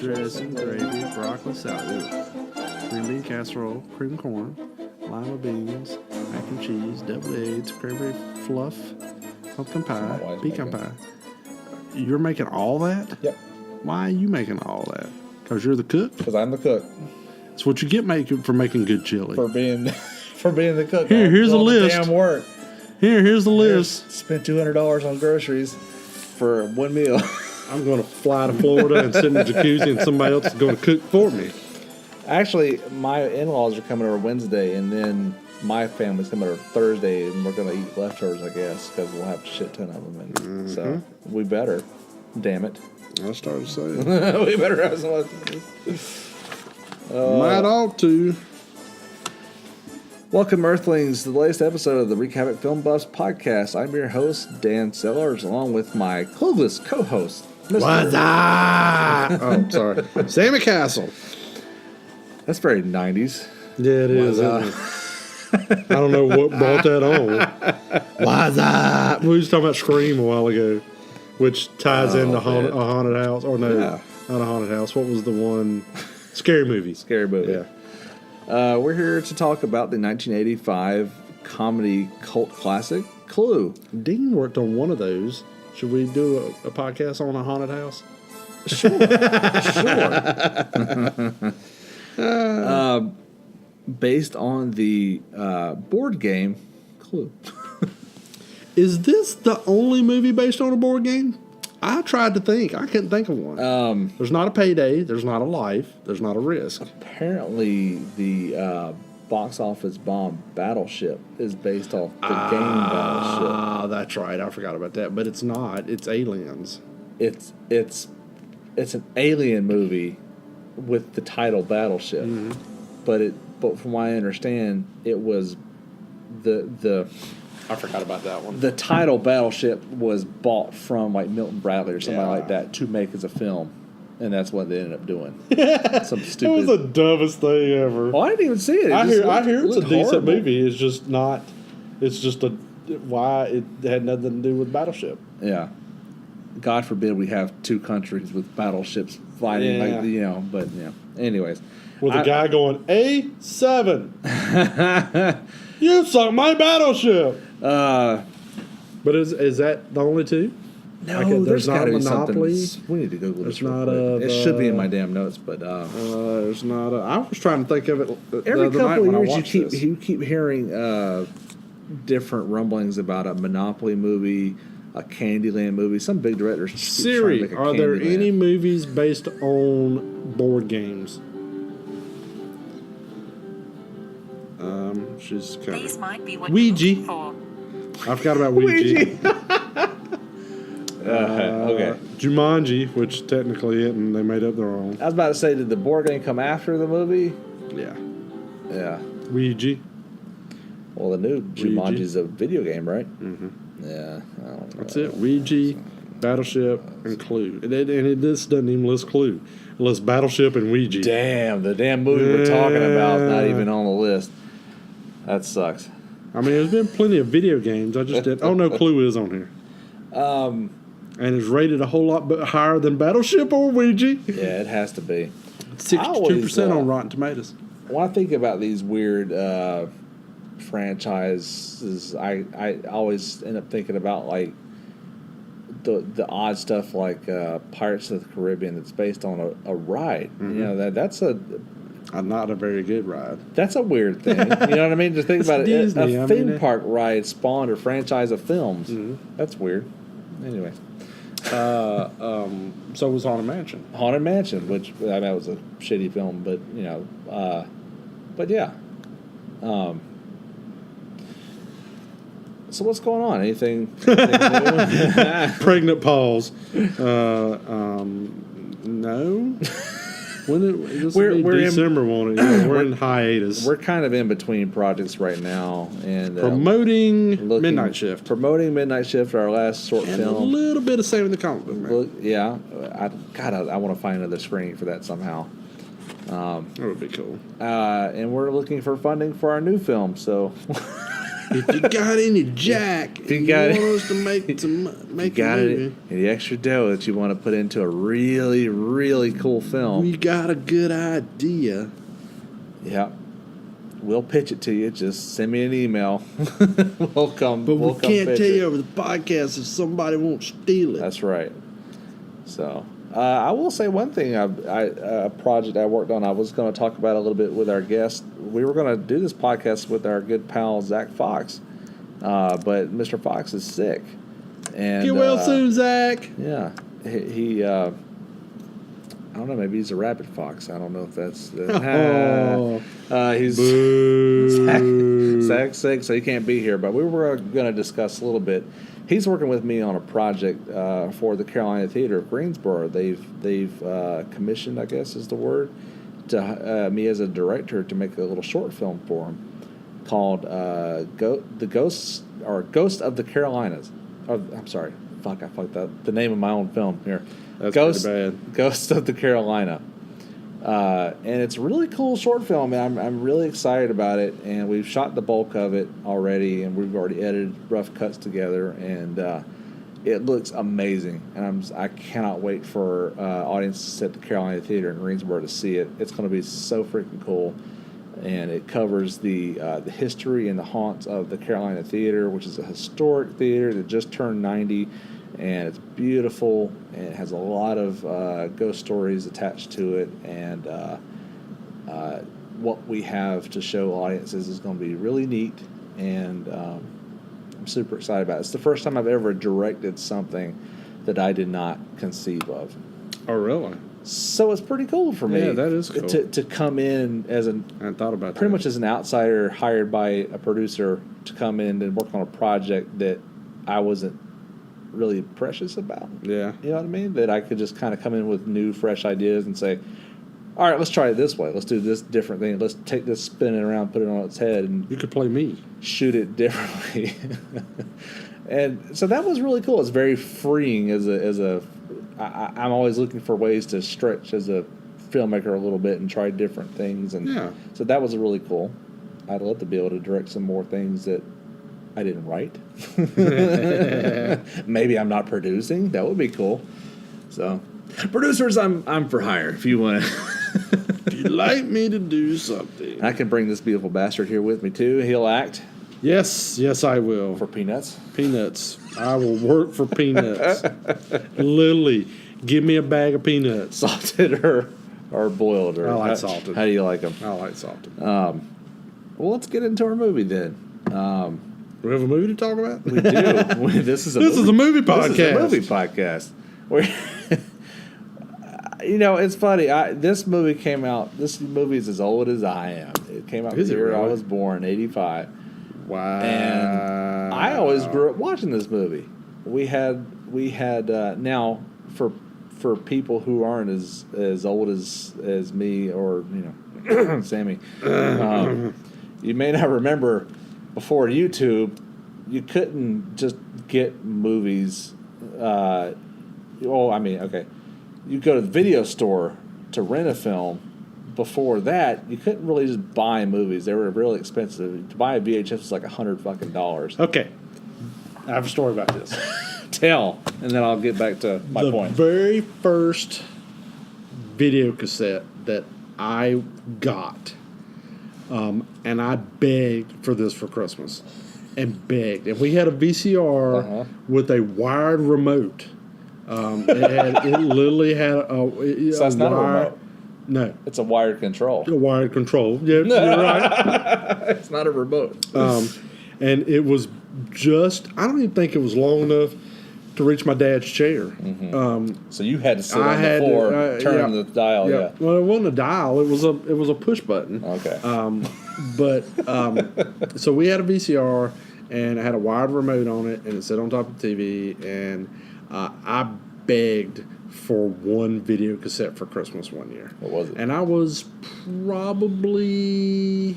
Dressing, gravy, broccoli salad, green bean casserole, cream corn, lima beans, mac and cheese, deviled eggs, cranberry fluff, pumpkin pie, pecan pie. You're making all that? Yep. Why are you making all that? Because you're the cook? Because I'm the cook. That's what you get for making good chili. For being the cook. Here's a list. Damn work. Here's the list. Spent $200 on groceries for one meal. I'm going to fly to Florida and sit in the jacuzzi, and somebody else is going to cook for me. Actually, my in-laws are coming over Wednesday, and then my family's coming over Thursday, and we're going to eat leftovers, I guess, because we'll have a shit ton of them. And so we better. Damn it. I started saying. We better have some leftovers. Might ought to. Welcome, Earthlings, to the latest episode of the Wreak Havoc Film Buffs podcast. I'm your host, Dan Sellers, along with my clueless co-host, Mr. What's up? Oh, sorry. Sammy Castle. That's very 90s. Yeah, it is. Isn't it? I don't know what brought that on. What's up? We were just talking about Scream a while ago, which ties into a haunted house. Or no, not a haunted house. What was the one? Scary movie. Scary movie. Yeah. We're here to talk about the 1985 comedy cult classic, Clue. Dean worked on one of those. Should we do a podcast on a haunted house? Sure. Based on the board game, Clue. Is this the only movie based on a board game? I tried to think. I couldn't think of one. There's not a Payday. There's not a Life. There's not a Risk. Apparently, the box office bomb Battleship is based off the game Battleship. Ah, that's right. I forgot about that. But it's not. It's Aliens. It's an alien movie with the title Battleship. Mm-hmm. But from what I understand, it was the I forgot about that one. The title Battleship was bought from like Milton Bradley or somebody like that to make as a film, and that's what they ended up doing. Some stupid. It was the dumbest thing ever. Well, I didn't even see it. I hear it's a decent movie. It's just not. It's just why it had nothing to do with Battleship. Yeah. God forbid we have two countries with battleships fighting, But anyways, with a guy going A7. You sunk my battleship. But is that the only two? No, there's not a Monopoly. We need to Google this. It should be in my damn notes, but there's not a. I was trying to think of it. Every couple of years, you keep hearing different rumblings about a Monopoly movie, a Candyland movie. Some big directors. Siri, are there any movies based on board games? She's kind These might be what Ouija. I forgot about Ouija. Okay. Jumanji, which technically isn't. They made up their own. I was about to say, did the board game come after the movie? Yeah. Yeah. Ouija. Well, the new Jumanji is a video game, right? Mm-hmm. Yeah. That's it. Ouija, Battleship, and Clue. This doesn't even list Clue. It lists Battleship and Ouija. Damn, the damn movie we're talking about is not even on the list. That sucks. I mean, there's been plenty of video games. I just didn't. Oh, no, Clue is on here. And it's rated a whole lot higher than Battleship or Ouija. Yeah, it has to be. 62% on Rotten Tomatoes. When I think about these weird franchises, I always end up thinking about like the odd stuff like Pirates of the Caribbean that's based on a ride. Mm-hmm. You know, that's not a very good ride. That's a weird thing. You know what I mean? Just think about Disney. A theme park ride spawned a franchise of films. Mm-hmm. That's weird. Anyway. So was Haunted Mansion. Haunted Mansion, which I know was a shitty film, but but yeah. So what's going on? Anything Pregnant pause. No. We're December one. Yeah, we're in hiatus. We're kind of in between projects right now, and promoting Midnight Shift. Promoting Midnight Shift, our last short and film. A little bit of Saving the Comic Book Man. Yeah, I want to find another screening for that somehow. That would be cool. And we're looking for funding for our new film. So, if you got any jack, if you want us to make any extra dough that you want to put into a really, really cool film, you got a good idea. Yeah, we'll pitch it to you. Just send me an email. we'll come. But we can't tell you over the podcast if somebody won't steal it. That's right. So. I will say one thing. A project I worked on. I was going to talk about a little bit with our guest. We were going to do this podcast with our good pal Zach Fox, but Mr. Fox is sick. And get well soon, Zach. Yeah, he I don't know. Maybe he's a rabbit fox. I don't know if that's. He's Zach's sick, so he can't be here. But we were going to discuss a little bit. He's working with me on a project for the Carolina Theater of Greensboro. They've commissioned, I guess is the word, to me as a director to make a little short film for him called Ghost of the Carolinas. I'm sorry, I fucked up the name of my own film here. That's pretty bad. Ghost of the Carolina. And it's a really cool short film, and I'm really excited about it. And we've shot the bulk of it already, and we've already edited rough cuts together, and it looks amazing. And I cannot wait for audiences at the Carolina Theater in Greensboro to see it. It's going to be so freaking cool, and it covers the history and the haunts of the Carolina Theater, which is a historic theater that just turned 90. And it's beautiful, and it has a lot of ghost stories attached to it, and what we have to show audiences is going to be really neat, and I'm super excited about it. It's the first time I've ever directed something that I did not conceive of. Oh, really? So it's pretty cool for me. Yeah, that is cool. To come in as I hadn't thought about pretty much as an outsider hired by a producer to come in and work on a project that I wasn't really precious about. Yeah. You know what I mean? That I could just kind of come in with new, fresh ideas and say, all right, let's try it this way. Let's do this different thing. Let's take this, spin it around, put it on its head, and you could play me. Shoot it differently. And so that was really cool. It's very freeing I'm always looking for ways to stretch as a filmmaker a little bit and try different things. And yeah. So that was really cool. I'd love to be able to direct some more things that I didn't write. Maybe I'm not producing. That would be cool. So, producers, I'm for hire if you want to. If you'd like me to do something, I can bring this beautiful bastard here with me too. He'll act. Yes, I will. For peanuts. Peanuts. I will work for peanuts. Literally, give me a bag of peanuts. Salted or boiled? Or I like salted. How do you like them? I like salted. Well, let's get into our movie then. We have a movie to talk about? We do. This is a movie podcast. This is a movie podcast. It's funny. This movie came out. This movie is as old as I am. It came out the year I was born, 85. Wow. And I always grew up watching this movie. We had now for people who aren't as old as me or Sammie, you may not remember. Before YouTube, you couldn't just get movies. You go to the video store to rent a film. Before that, you couldn't really just buy movies. They were really expensive. To buy a VHS was like $100. Okay, I have a story about this. Tell, and then I'll get back to my point. The very first video cassette that I got. And I begged for this for Christmas, and begged. And we had a VCR with a wired remote. It literally had so that's not a remote. No, it's a wired control. A wired control. Yeah, you're right. It's not a remote. And it was just. I don't even think it was long enough to reach my dad's chair. Mm-hmm. So you had to sit on the floor, turn the dial. Yeah. Well, it wasn't a dial. It was a push button. Okay. So we had a VCR, and it had a wired remote on it, and it sat on top of the TV, and I begged for one video cassette for Christmas one year. What was it? And I was probably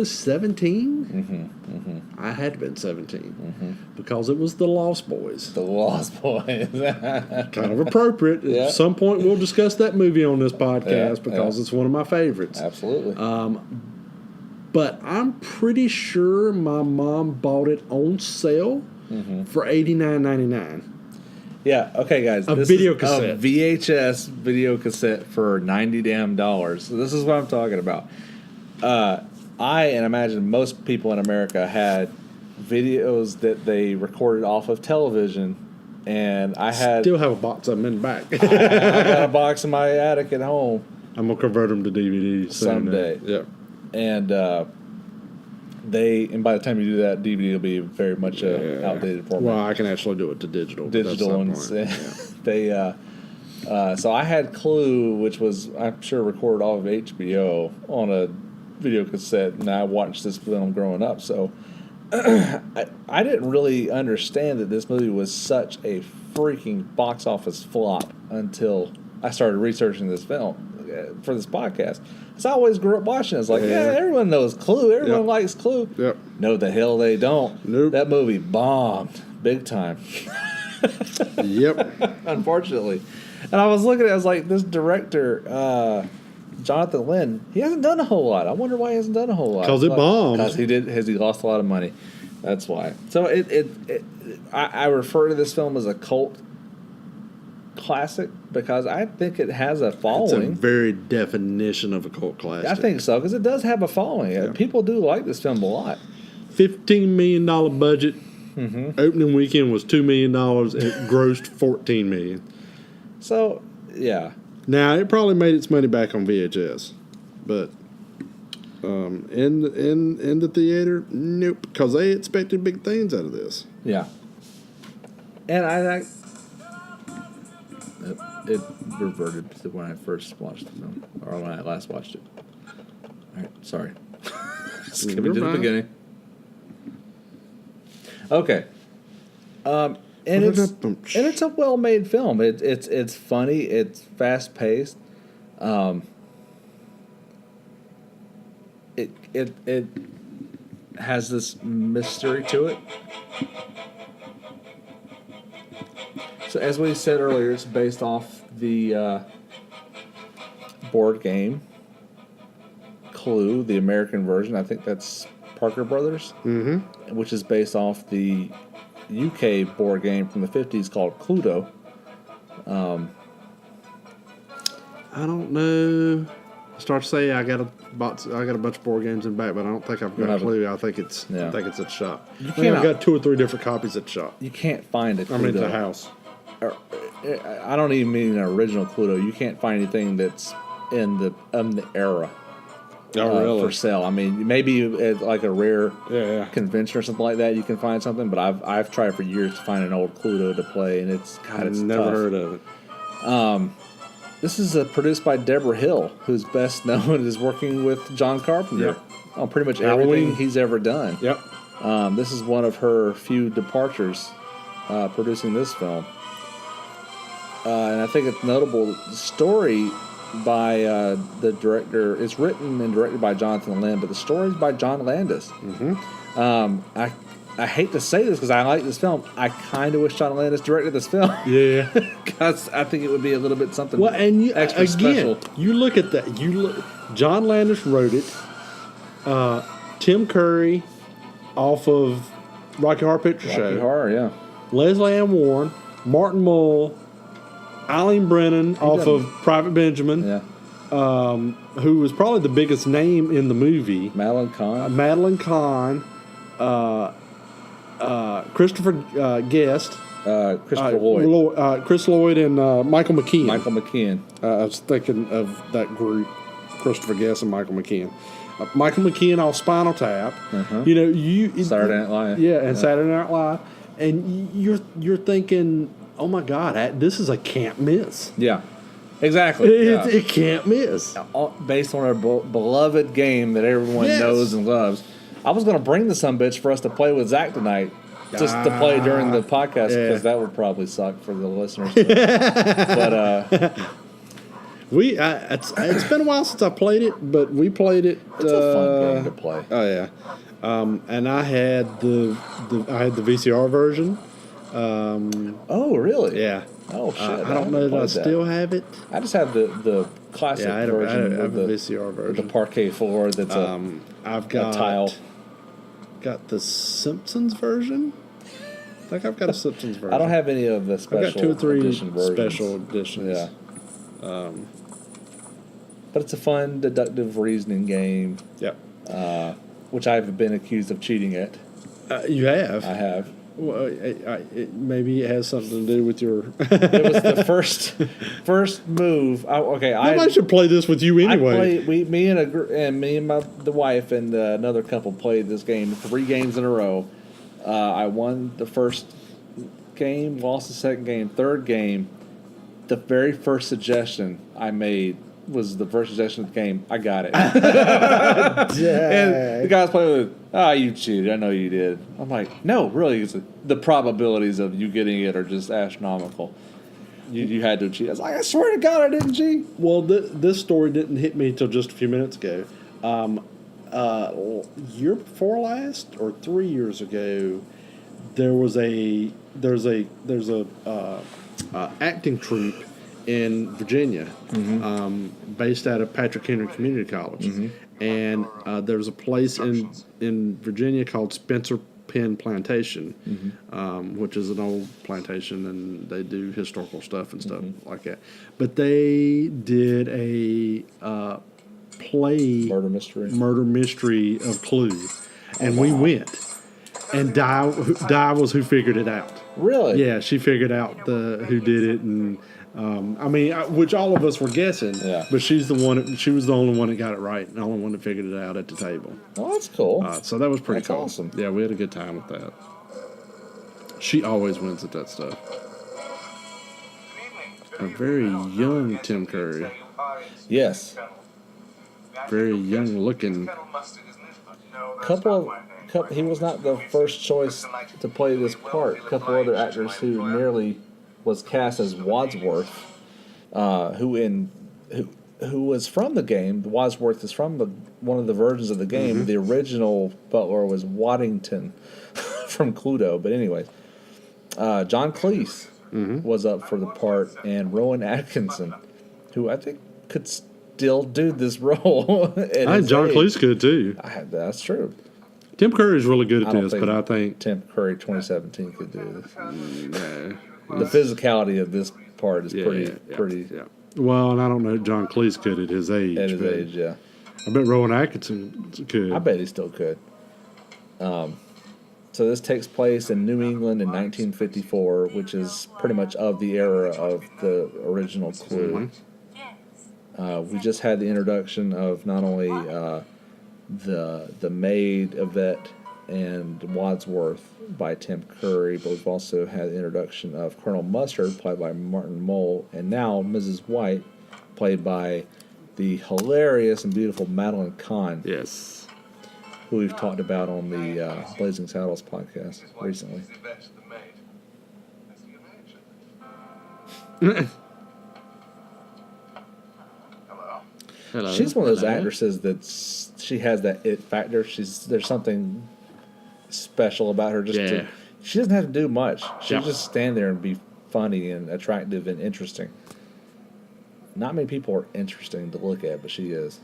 17. I had to have been 17 because it was The Lost Boys. The Lost Boys. Kind of appropriate. Yeah. At some point, we'll discuss that movie on this podcast because it's one of my favorites. Absolutely. But I'm pretty sure my mom bought it on sale for $89.99. Yeah. Okay, guys. A video cassette. A VHS video cassette for $90 damn. So this is what I'm talking about. I and imagine most people in America had videos that they recorded off of television, and I Still have a box of them in the back. I got a box in my attic at home. I'm gonna convert them to DVDs someday. Yep. And by the time you do that, DVD will be very much a outdated format. Well, I can actually do it to digital. Ones. So I had Clue, which was, I'm sure, recorded off of HBO on a video cassette, and I watched this film growing up. So I didn't really understand that this movie was such a freaking box office flop until I started researching this film for this podcast. So I always grew up watching it. It's like, everyone knows Clue. Everyone likes Clue. Yep. No, the hell they don't. Nope. That movie bombed big time. Yep. Unfortunately. And I was looking at it, I was like, this director, Jonathan Lynn, he hasn't done a whole lot. I wonder why he hasn't done a whole lot. Because it bombed. Because he lost a lot of money. That's why. So I refer to this film as a cult classic because I think it has a following. It's a very definition of a cult classic. I think so, because it does have a following. Yeah. People do like this film a lot. $15 million budget. Opening weekend was $2 million. It grossed $14 million. So, yeah. Now, it probably made its money back on VHS. But in the theater, nope. Because they expected big things out of this. Yeah. And it reverted to when I first watched the film, or when I last watched it. All right, sorry. Skipping to the beginning. Okay. And it's a well-made film. It's funny. It's fast-paced. It has this mystery to it. So as we said earlier, it's based off the board game Clue, the American version. I think that's Parker Brothers, which is based off the UK board game from the 50s called Cluedo. I don't know. I start to say I got a bunch of board games in the back, but I don't think I've got a Clue. I think it's at the shop. I've got 2 or 3 different copies at the shop. You can't find it. I mean, at the house. I don't even mean an original Cluedo. You can't find anything that's in the era. Oh, really? For sale. I mean, maybe at like a rare convention or something like that, you can find something. But I've tried for years to find an old Cluedo to play, and it's never tough. heard of it. This is produced by Deborah Hill, who's best known as working with John Carpenter on pretty much everything he's ever done. Yep. This is one of her few departures producing this film. And I think it's notable. The story by the director, it's written and directed by Jonathan Lynn, but the story is by John Landis. I hate to say this because I like this film. I kind of wish John Landis directed this film. Yeah. Because I think it would be a little bit something extra special. You look at that. John Landis wrote it. Tim Curry off of Rocky Horror Picture Show. Rocky Horror, yeah. Leslie Ann Warren, Martin Mull, Eileen Brennan off of Private Benjamin. Yeah. Who was probably the biggest name in the movie. Madeline Kahn. Madeline Kahn. Christopher Guest. Christopher Lloyd. Chris Lloyd and Michael McKean. Michael McKean. I was thinking of that group, Christopher Guest and Michael McKean. Michael McKean off Spinal Tap. You know, Saturday Night Live. Yeah, and Saturday Night Live. And you're thinking, oh my God, this is a can't miss. Yeah, exactly. It can't miss. Based on our beloved game that everyone knows and loves. I was going to bring the sumbitch for us to play with Zach tonight. just to play during the podcast because that would probably suck for the listeners. But it's been a while since I played it, but we played it. It's a fun game to play. Oh yeah, and I had the VCR version. Oh really? Yeah. Oh shit! I don't know that I still have it. I just have the classic version. I have a VCR version. The parquet floor. That's I've got a tile. Got the Simpsons version. I think I've got a Simpsons version. I don't have any of the special. I've got 2 or 3 versions. special editions. Yeah. But it's a fun deductive reasoning game. Yep. Which I've been accused of cheating at. You have. I have. Well, maybe it has something to do with your. It was the first move. I should play this with you anyway. Me and the wife and another couple played this game 3 games in a row. I won the first game, lost the second game, third game. The very first suggestion I made was the first suggestion of the game. I got it. And the guys playing with, you cheated. I know you did. I'm like, no, really. The probabilities of you getting it are just astronomical. You had to cheat. I was like, I swear to God, I didn't cheat. Well, this story didn't hit me until just a few minutes ago. Year before last or 3 years ago, there's a acting troupe in Virginia, based out of Patrick Henry Community College, and there's a place in Virginia called Spencer Penn Plantation, which is an old plantation, and they do historical stuff and stuff like that. But they did a play murder mystery of Clue, and we went, and Di was who figured it out. Really? Yeah, she figured out who did it, and which all of us were guessing. Yeah. But she was the only one that got it right, and the only one that figured it out at the table. Oh, that's cool. So that was pretty cool. Awesome. Yeah, we had a good time with that. She always wins at that stuff. A very young Tim Curry. Yes. Very young looking. He was not the first choice to play this part. A couple other actors who nearly was cast as Wadsworth, who was from the game. Wadsworth is from one of the versions of the game. The original Butler was Waddington from Cluedo. But anyways, John Cleese was up for the part, and Rowan Atkinson, who I think could still do this role. I think John Cleese could too. That's true. Tim Curry's really good at this, but I think Tim Curry 2017 could do this. No. The physicality of this part is pretty. Yeah. Well, and I don't know John Cleese could at his age. At his age, yeah. I bet Rowan Atkinson could. I bet he still could. So this takes place in New England in 1954, which is pretty much of the era of the original Clue. We just had the introduction of not only the maid, Yvette, and Wadsworth by Tim Curry, but we've also had the introduction of Colonel Mustard, played by Martin Mull, and now Mrs. White, played by the hilarious and beautiful Madeline Kahn. Yes. Who we've talked about on the Blazing Saddles podcast recently. Hello. She's one of those actresses she has that it factor. There's something special about her. She doesn't have to do much. She'll just stand there and be funny and attractive and interesting. Not many people are interesting to look at, but she is.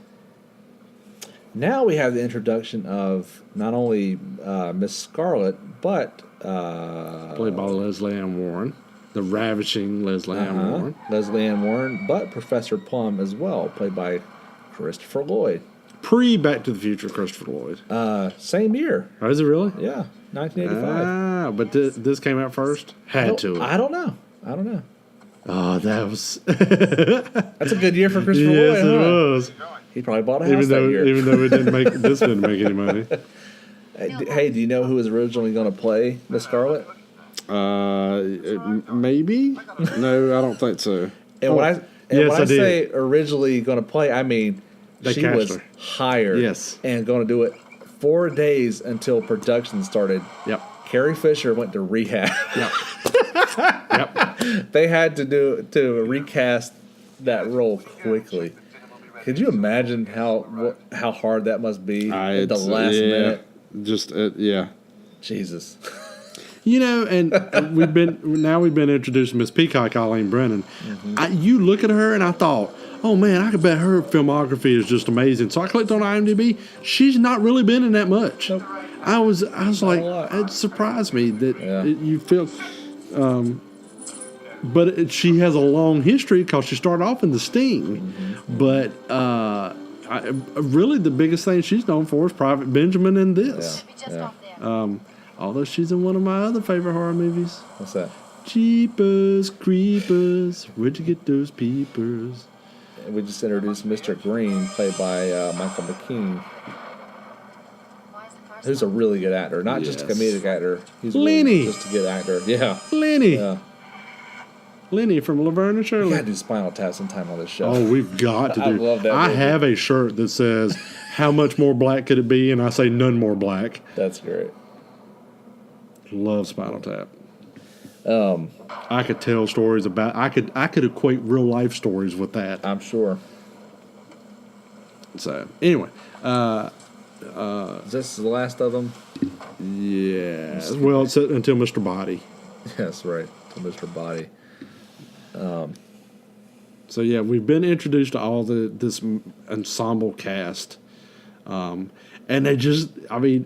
Now we have the introduction of not only Miss Scarlet, but played by Leslie Ann Warren, the ravishing Leslie Ann Warren. Leslie Ann Warren, but Professor Plum as well, played by Christopher Lloyd. Pre-Back to the Future Christopher Lloyd. Same year. Oh, is it really? Yeah, 1985. But this came out first? I don't know. Oh, that was... That's a good year for Christopher Lloyd, Yes, it was. He probably bought a house that year. Even though this didn't make any money. Hey, do you know who was originally going to play Miss Scarlet? Maybe? No, I don't think so. And when I say originally going to play, I mean she was hired and going to do it 4 days until production started Carrie Fisher went to rehab. Yep. They had to recast that role quickly. Could you imagine how hard that must be at the last minute? Just yeah. Jesus. You know, and we've been introduced to Miss Peacock, Eileen Brennan. You look at her, and I thought, oh man, I could bet her filmography is just amazing. So I clicked on IMDb. She's not really been in that much. Nope. I was like, it surprised me that you feel. But she has a long history because she started off in The Sting. But really, the biggest thing she's known for is Private Benjamin and this. Although she's in one of my other favorite horror movies. What's that? Jeepers Creepers, where'd you get those peepers? We just introduced Mr. Green, played by Michael McKean, who's a really good actor. Not just a comedic actor. He's Lenny. Just a good actor. Yeah. Lenny. Yeah. Lenny from Laverne and Shirley. We gotta do Spinal Tap sometime on this show. Oh, we've got to do. I love that I movie. have a shirt that says, "How much more black could it be?" And I say, "None more black." That's great. Love Spinal Tap. I could tell stories about. I could equate real life stories with that. I'm sure. So anyway, Is this the last of them? yeah. Well, it's until Mr. Body. Yes, right. To Mr. Body. So yeah, we've been introduced to all this ensemble cast, and they just, I mean,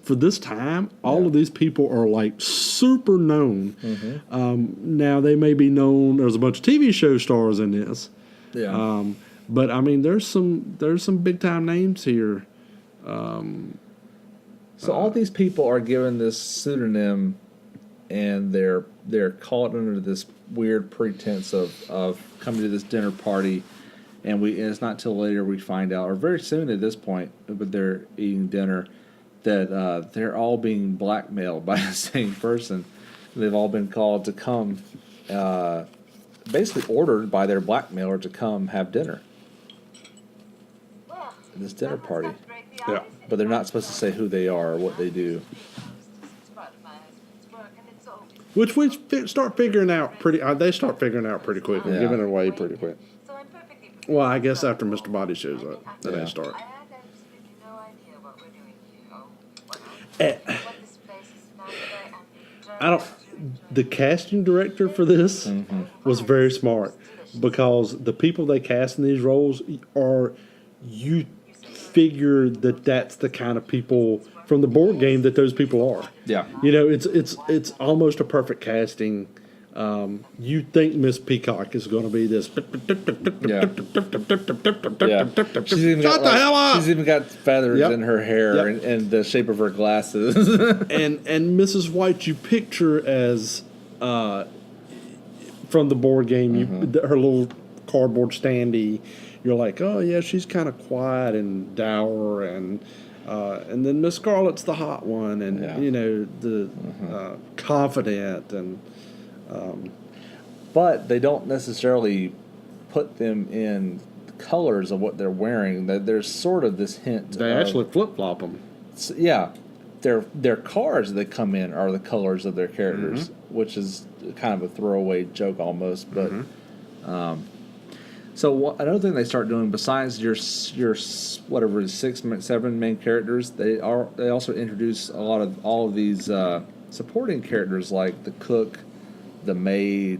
for this time, all of these people are like super known. Now they may be known. There's a bunch of TV show stars in this. Yeah. But I mean, there's some big time names here. So all these people are given this pseudonym, and they're caught under this weird pretense of coming to this dinner party, and it's not till later we find out, or very soon at this point, but they're eating dinner, that they're all being blackmailed by the same person. They've all been called to come, basically ordered by their blackmailer to come have dinner. At this dinner party. Yeah. But they're not supposed to say who they are or what they do. Which we start figuring out pretty. They start figuring out pretty quick, and giving it away pretty quick. Well, I guess after Mr. Body shows up, then they start. The casting director for this was very smart, because the people they cast in these roles you figure that's the kind of people from the board game that those people are. Yeah. You know, it's almost a perfect casting. You think Miss Peacock is going to be this. She's even Shut the hell up! She's even got feathers in her hair and the shape of her glasses. and Mrs. White, you picture as from the board game, her little cardboard standee. You're like, oh yeah, she's kind of quiet and dour, and then Miss Scarlett's the hot one, and you know, the confident, and but they don't necessarily put them in colors of what they're wearing. There's sort of this hint. They actually flip flop them. Yeah, their cards that come in are the colors of their characters, which is kind of a throwaway joke almost, but. So another thing they start doing, besides your whatever 7 main characters, they also introduce all of these supporting characters, like the cook, the maid,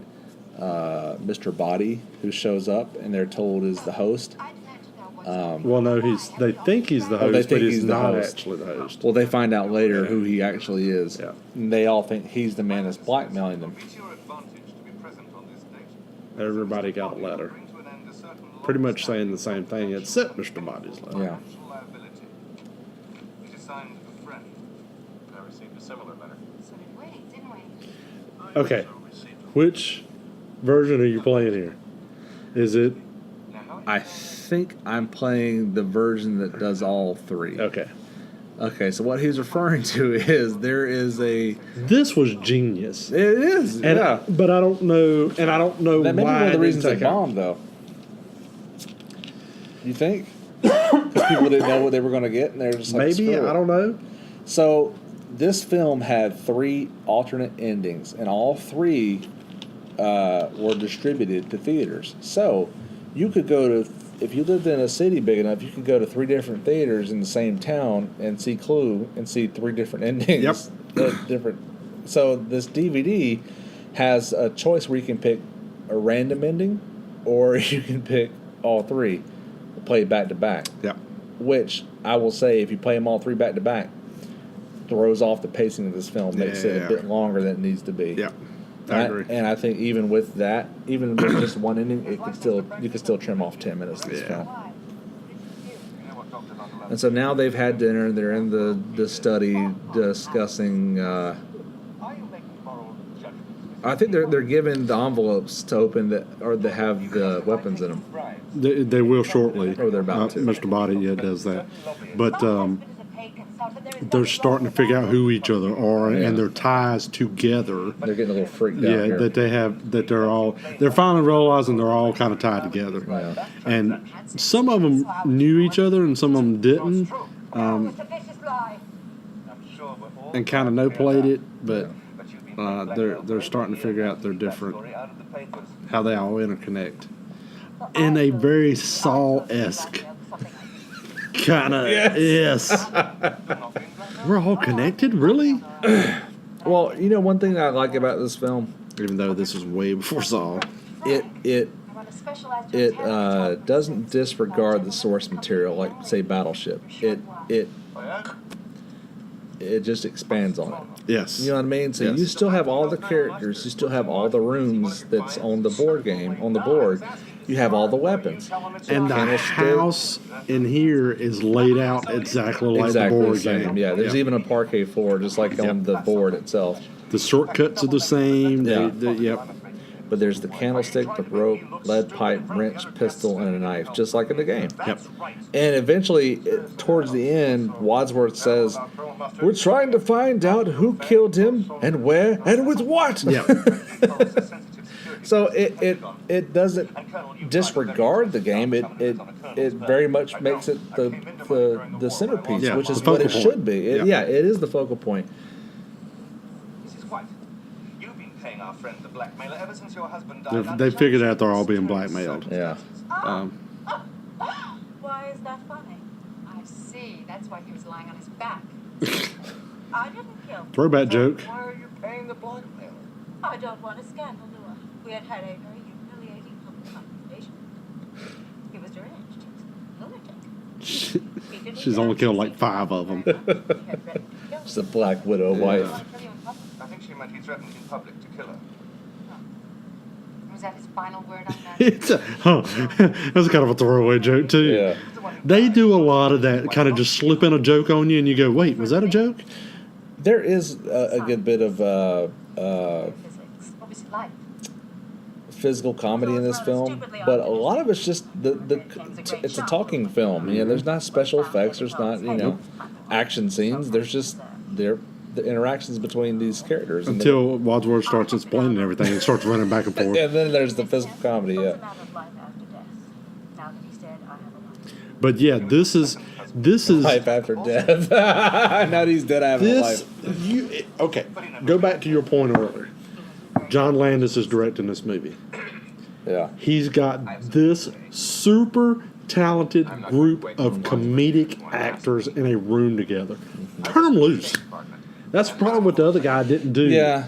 Mr. Body, who shows up and they're told is the host. Well, no, they think he's the host, but he's not actually the host. Well, they find out later who he actually is. Yeah. And they all think he's the man that's blackmailing them. Everybody got a letter, pretty much saying the same thing, except Mr. Body's letter. Yeah. Okay, which version are you playing here? Is it? I think I'm playing the version that does all 3. Okay. Okay, so what he's referring to is there is a... This was genius. It is, and but I don't know, and I don't know that may be why one of the reasons it they bombed, though. You think? Because people didn't know what they were going to get, and they're just like, maybe, I don't know. So this film had 3 alternate endings, and all 3 were distributed to theaters. So you could go to, if you lived in a city big enough, you could go to 3 different theaters in the same town and see Clue and see 3 different endings. Different. So this DVD has a choice where you can pick a random ending, or you can pick all 3, play back to back. Yep. Which I will say, if you play them all 3 back to back, throws off the pacing of this film, makes it a bit longer than it needs to be. Yeah, I agree. And I think even with that, even with just one ending, you could still trim off 10 minutes of this film. And so now they've had dinner. They're in the study discussing. I think they're given the envelopes to open or they have the weapons in them. They will shortly. Or they're about to. Mr. Body does that, but they're starting to figure out who each other are and their ties together. They're getting a little freaked out. Yeah, that they're finally realizing they're all kind of tied together. Yeah. And some of them knew each other and some of them didn't, and kind of no-played it, but they're starting to figure out they're different, how they all interconnect in a very Saw-esque kind of. Yes. We're all connected, really? Well, one thing that I like about this film, even though this is way before Saw, it doesn't disregard the source material like, say, Battleship. It just expands on it. yes, You know what I mean? So Yes. you still have all the characters, you still have all the rooms that's on the board. You have all the weapons. and the house in here is laid out exactly like the board game. Yeah, there's even a parquet floor, just like on the board itself. The shortcuts are the same. Yeah. Yep. But there's the candlestick, the rope, lead pipe, wrench, pistol, and a knife, just like in the game. Yep. And eventually, towards the end, Wadsworth says, "We're trying to find out who killed him and where and with what." Yep. So it doesn't disregard the game. It very much makes it the centerpiece, Yeah, which is the what it focal should point. be. Yeah. It is the focal point. Mrs. White, you've been paying our friend the blackmailer ever since your husband died. They figured out they're all being blackmailed. Yeah. Why is that funny? I see. That's why he was lying on his back. I didn't kill him. Throwback joke. Why are you paying the blackmailer? I don't want a scandal, do I? We had had a very humiliating public confrontation. He was deranged. He was a lunatic. She's only killed like 5 of them. He had threatened to kill It's the Black Widow wife. I'll tell you in public. I think she meant he threatened in public to kill her. Was that his final word on that? That's kind of a throwaway joke too. Yeah. They do a lot of that, kind of just slip in a joke on you, and you go, "Wait, was that a joke?" There is a good bit of Physics. What was it like? physical comedy in this film, but a lot of it's just it's a talking film. There's not special effects. There's not action scenes. There's just the interactions between these characters Until Wadsworth starts explaining everything and starts running back and forth. and then there's the physical comedy. What's Yeah. a matter of life after death? Now that he's dead, I have a life. But yeah, this is Life after death. Now that he's dead, I have a life. Okay. Go back to your point earlier. John Landis is directing this movie. Yeah. He's got this super talented group of comedic actors in a room together. Turn them loose. That's probably what the other guy didn't do. Yeah.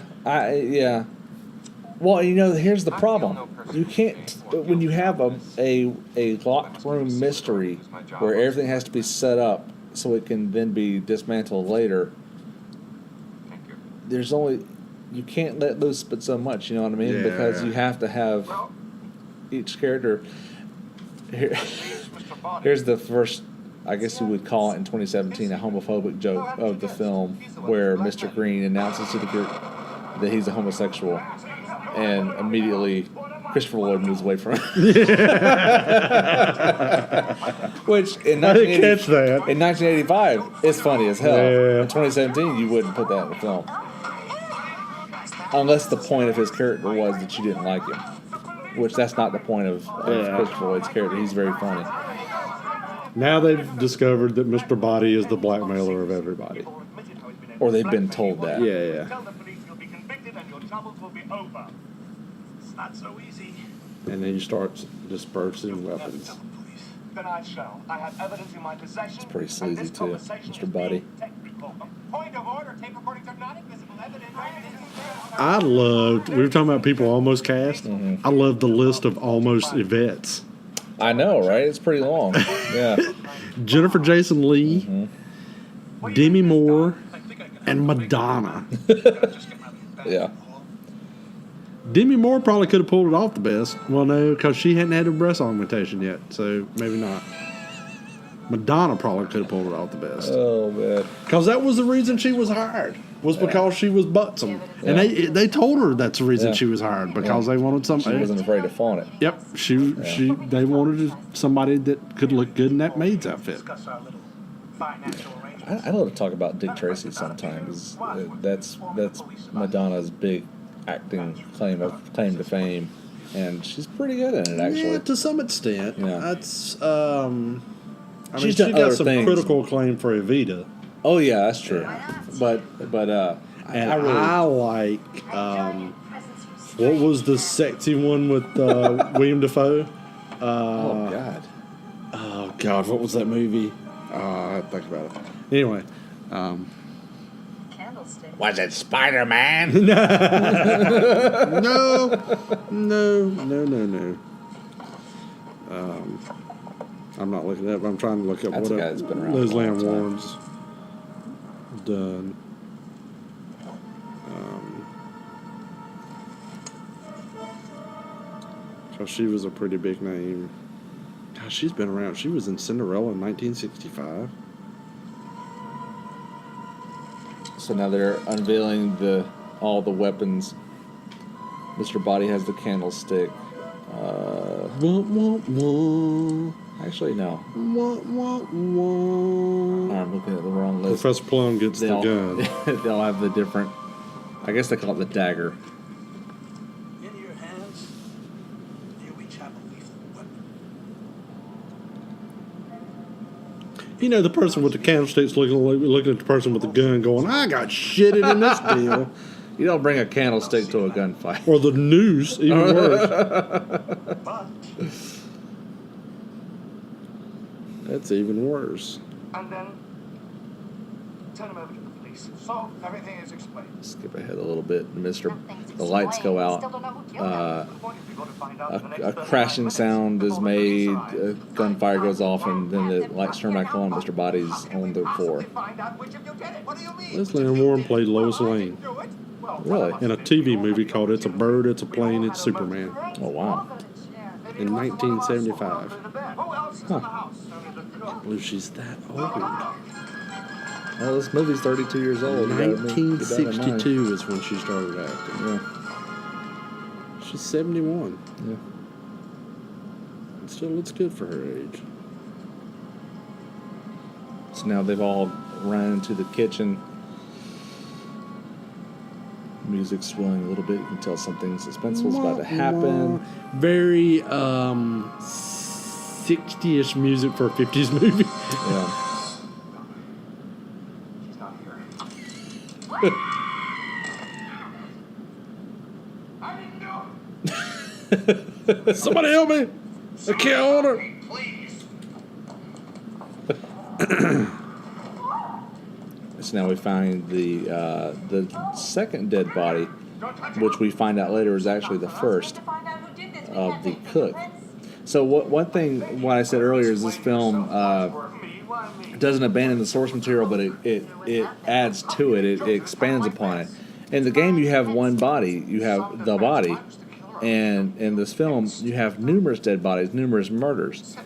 Well, here's the problem. You can't, when you have a locked room mystery where everything has to be set up so it can then be dismantled later, you can't let loose but so much, you know what I mean? Yeah. Because you have to have each character. Here's the first, I guess you would call it in 2017, a homophobic joke of the film where Mr. Green announces to the group that he's a homosexual, and immediately Christopher Lloyd moves away from him. Which in 1985 is funny as hell. Yeah. In 2017, you wouldn't put that in the film. Unless the point of his character was that you didn't like him. Which that's not the point of Christopher Lloyd's character. He's very funny. Now they've discovered that Mr. Body is the blackmailer of everybody. Or they've been told that. Yeah. Tell the police you'll be convicted and your troubles will be over. It's not so easy. And then he starts dispersing weapons. Then I shall. I have evidence in my possession. It's pretty sleazy too, Mr. Buddy. Point of order. Tape recordings are not admissible evidence. I loved, we were talking about people almost cast. I loved the list of almost Yvettes. I know, right? It's pretty long. Yeah. Jennifer Jason Leigh, Demi Moore, and Madonna. Yeah. Demi Moore probably could have pulled it off the best. Well, no, because she hadn't had a breast augmentation yet, so maybe not. Madonna probably could have pulled it off the best. Oh, man. Because that was the reason she was hired, was because she was buxom. Yeah. And they told her that's the reason Yeah. she was hired, because they wanted She somebody. wasn't afraid to flaunt it. Yep, they wanted somebody that could look good in that maid's outfit. Discuss our little financial arrangements. I love to talk about Dick Tracy sometimes. That's Madonna's big acting claim to fame, and she's pretty good at it, actually. Yeah, to some extent. Yeah. That's I She's mean, done she got other some things. critical acclaim for Evita. Oh yeah, that's true. But And I really I like what was the sexy one with William Dafoe? oh god. Oh God, what was that movie? I have to think about it. Anyway, Candlestick. Was it Spider-Man? no. I'm not looking it up. I'm trying to look up That's what a guy that's been around Leslie a Ann long time. Warren's done. Because she was a pretty big name. Gosh, she's been around. She was in Cinderella in 1965. So now they're unveiling all the weapons. Mr. Body has the candlestick. Actually, no. I'm looking at the wrong list. Professor Plum gets the gun. They'll have the different. I guess they call it the dagger. In your hands, you each have a lethal weapon. You know, the person with the candlestick's looking at the person with the gun going, I got shitted in this deal. You don't bring a candlestick to a gunfight. Or the noose, even worse. But, That's even worse. and then, turn him over to the police. So, everything is explained. Skip ahead a little bit. The lights go out. Still don't know who killed The point is, we've got to find out in the next A 35 crashing minutes sound is before the police made. arrive. Gunfire goes off, and then the lights turn back on. Mr. Body's on the floor. Find out which of you did it. What do you mean? Leslie Ann Warren played Lois Lane Do it? Well, Really? in a TV movie called It's a Bird, It's a Plane, It's Superman Oh wow. in 1975. Who else is in the house? Only the I cook. believe she's that old. Well, this movie's 32 years old. You gotta keep that in mind. 1962 is when she started acting. Yeah. She's 71. Yeah. It still looks good for her age. So now they've all run into the kitchen. Music's swelling a little bit. You can tell something suspenseful is about to happen. Very 60-ish music for a 50s movie. Yeah. She's not here. I didn't do it. Somebody help me! I can't order. Please. So now we find the second dead body, which we find out later is actually the first of the cook. So one thing, what I said earlier is this film doesn't abandon the source material, but it adds to it. It expands upon it. In the game, you have one body. You have the body. And in this film, you have numerous dead bodies, numerous murders.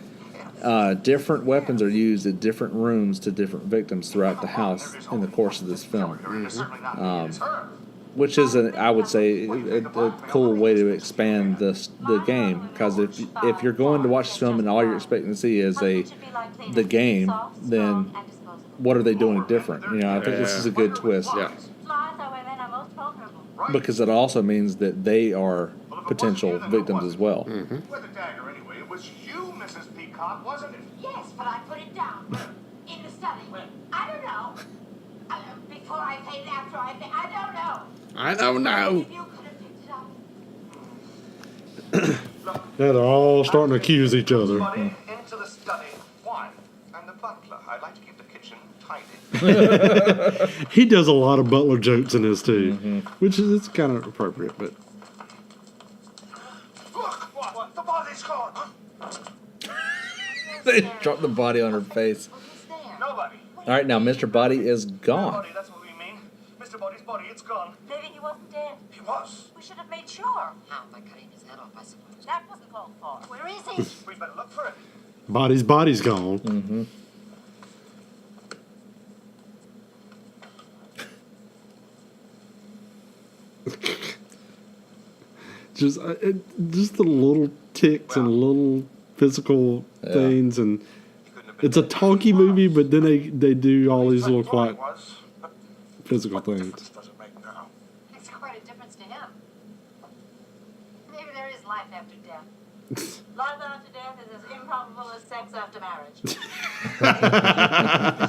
Different weapons are used in different rooms to different victims throughout the house in the course of this film. Which is, I would say, a cool way to expand the game. Because if you're going to watch this film and all you're expecting to see is the game, then what are they doing different? You know, I think this is a good twist. Yeah. Flies are women are most vulnerable. Because it also means that they are potential victims as well. With the dagger, anyway. It was you, Mrs. Peacock, wasn't it? Yes, but I put it down. In the study. I don't know. Before I paid, after I paid, I don't know. I don't know. If you could have picked it up. Yeah, they're all starting to accuse each other. Body into the study. Why? And the butler. I like to keep the kitchen tidy. He does a lot of butler jokes in this too, which is it's kind of appropriate. But Look! What? The body's gone! They dropped the body on her face. Who's there? Nobody. All right, now Mr. Body is gone. Nobody, that's what we mean. Mr. Body's body, it's gone. Maybe he wasn't dead. He was. We should have made sure. How? By cutting his head off, I suppose. That wasn't called for. Where is he? We better look for him. body's gone. Just the little ticks and little physical things, and He couldn't have been it's a dead. talky movie, but then they do all these little What quiet was, physical what things. difference does it make now? Makes quite a difference to him. Maybe there is life after death. Life after death is as improbable as sex after marriage.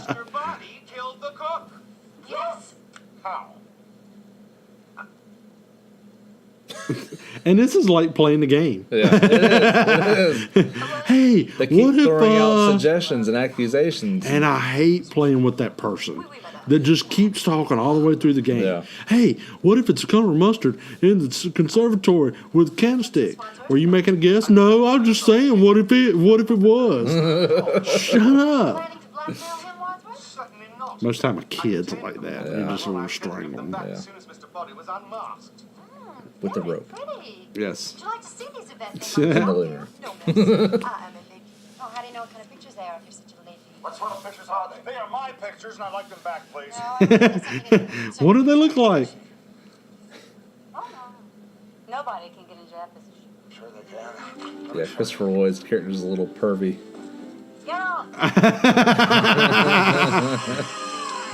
Mr. Body killed the cook. Yes. How? And this is like playing the game. Yeah, it is. Hey, They keep what if throwing out suggestions and accusations. And I hate playing with that person that just keeps talking all the way through the game. Yeah. Hey, what if it's color mustard in the conservatory with candlestick? Were you making a guess? No, I'm just saying. What if it was? Shut up. Planning to blackmail him, Wadsworth? Certainly not. Most of the time, a kid's like that. You just want to Well, I strangle them them. back Yeah. as soon as Mr. Body was unmasked. With the Very rope. Pretty. Yes. Would you like to see these events? Yeah. In the living room. No, miss. I'm a lady. Oh, how do you know what kind of pictures they are if you're such a lady? What sort of pictures are they? They are my pictures, and I'd like them back, please. No, I want to see something in the- What do they look like? Oh, no. Nobody can get into that position. Sure they can. Yeah, Christopher Lloyd's character is a little pervy. Get off.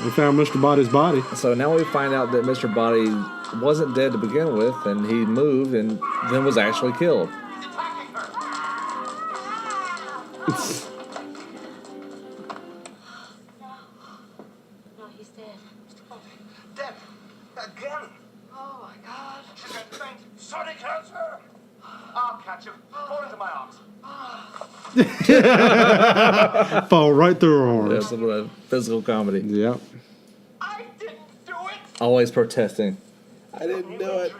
We found Mr. Body's body. So now we find out that Mr. Body wasn't dead to begin with, and he moved and then was actually killed. Attacking her. No, he's dead. Dead. Again. Oh, my God. She's going faint. Sonic cancer. I'll catch him. Fall into my arms. Fall right through her arms. That's a little physical comedy. Yep. I didn't do it. Always protesting. I didn't do it.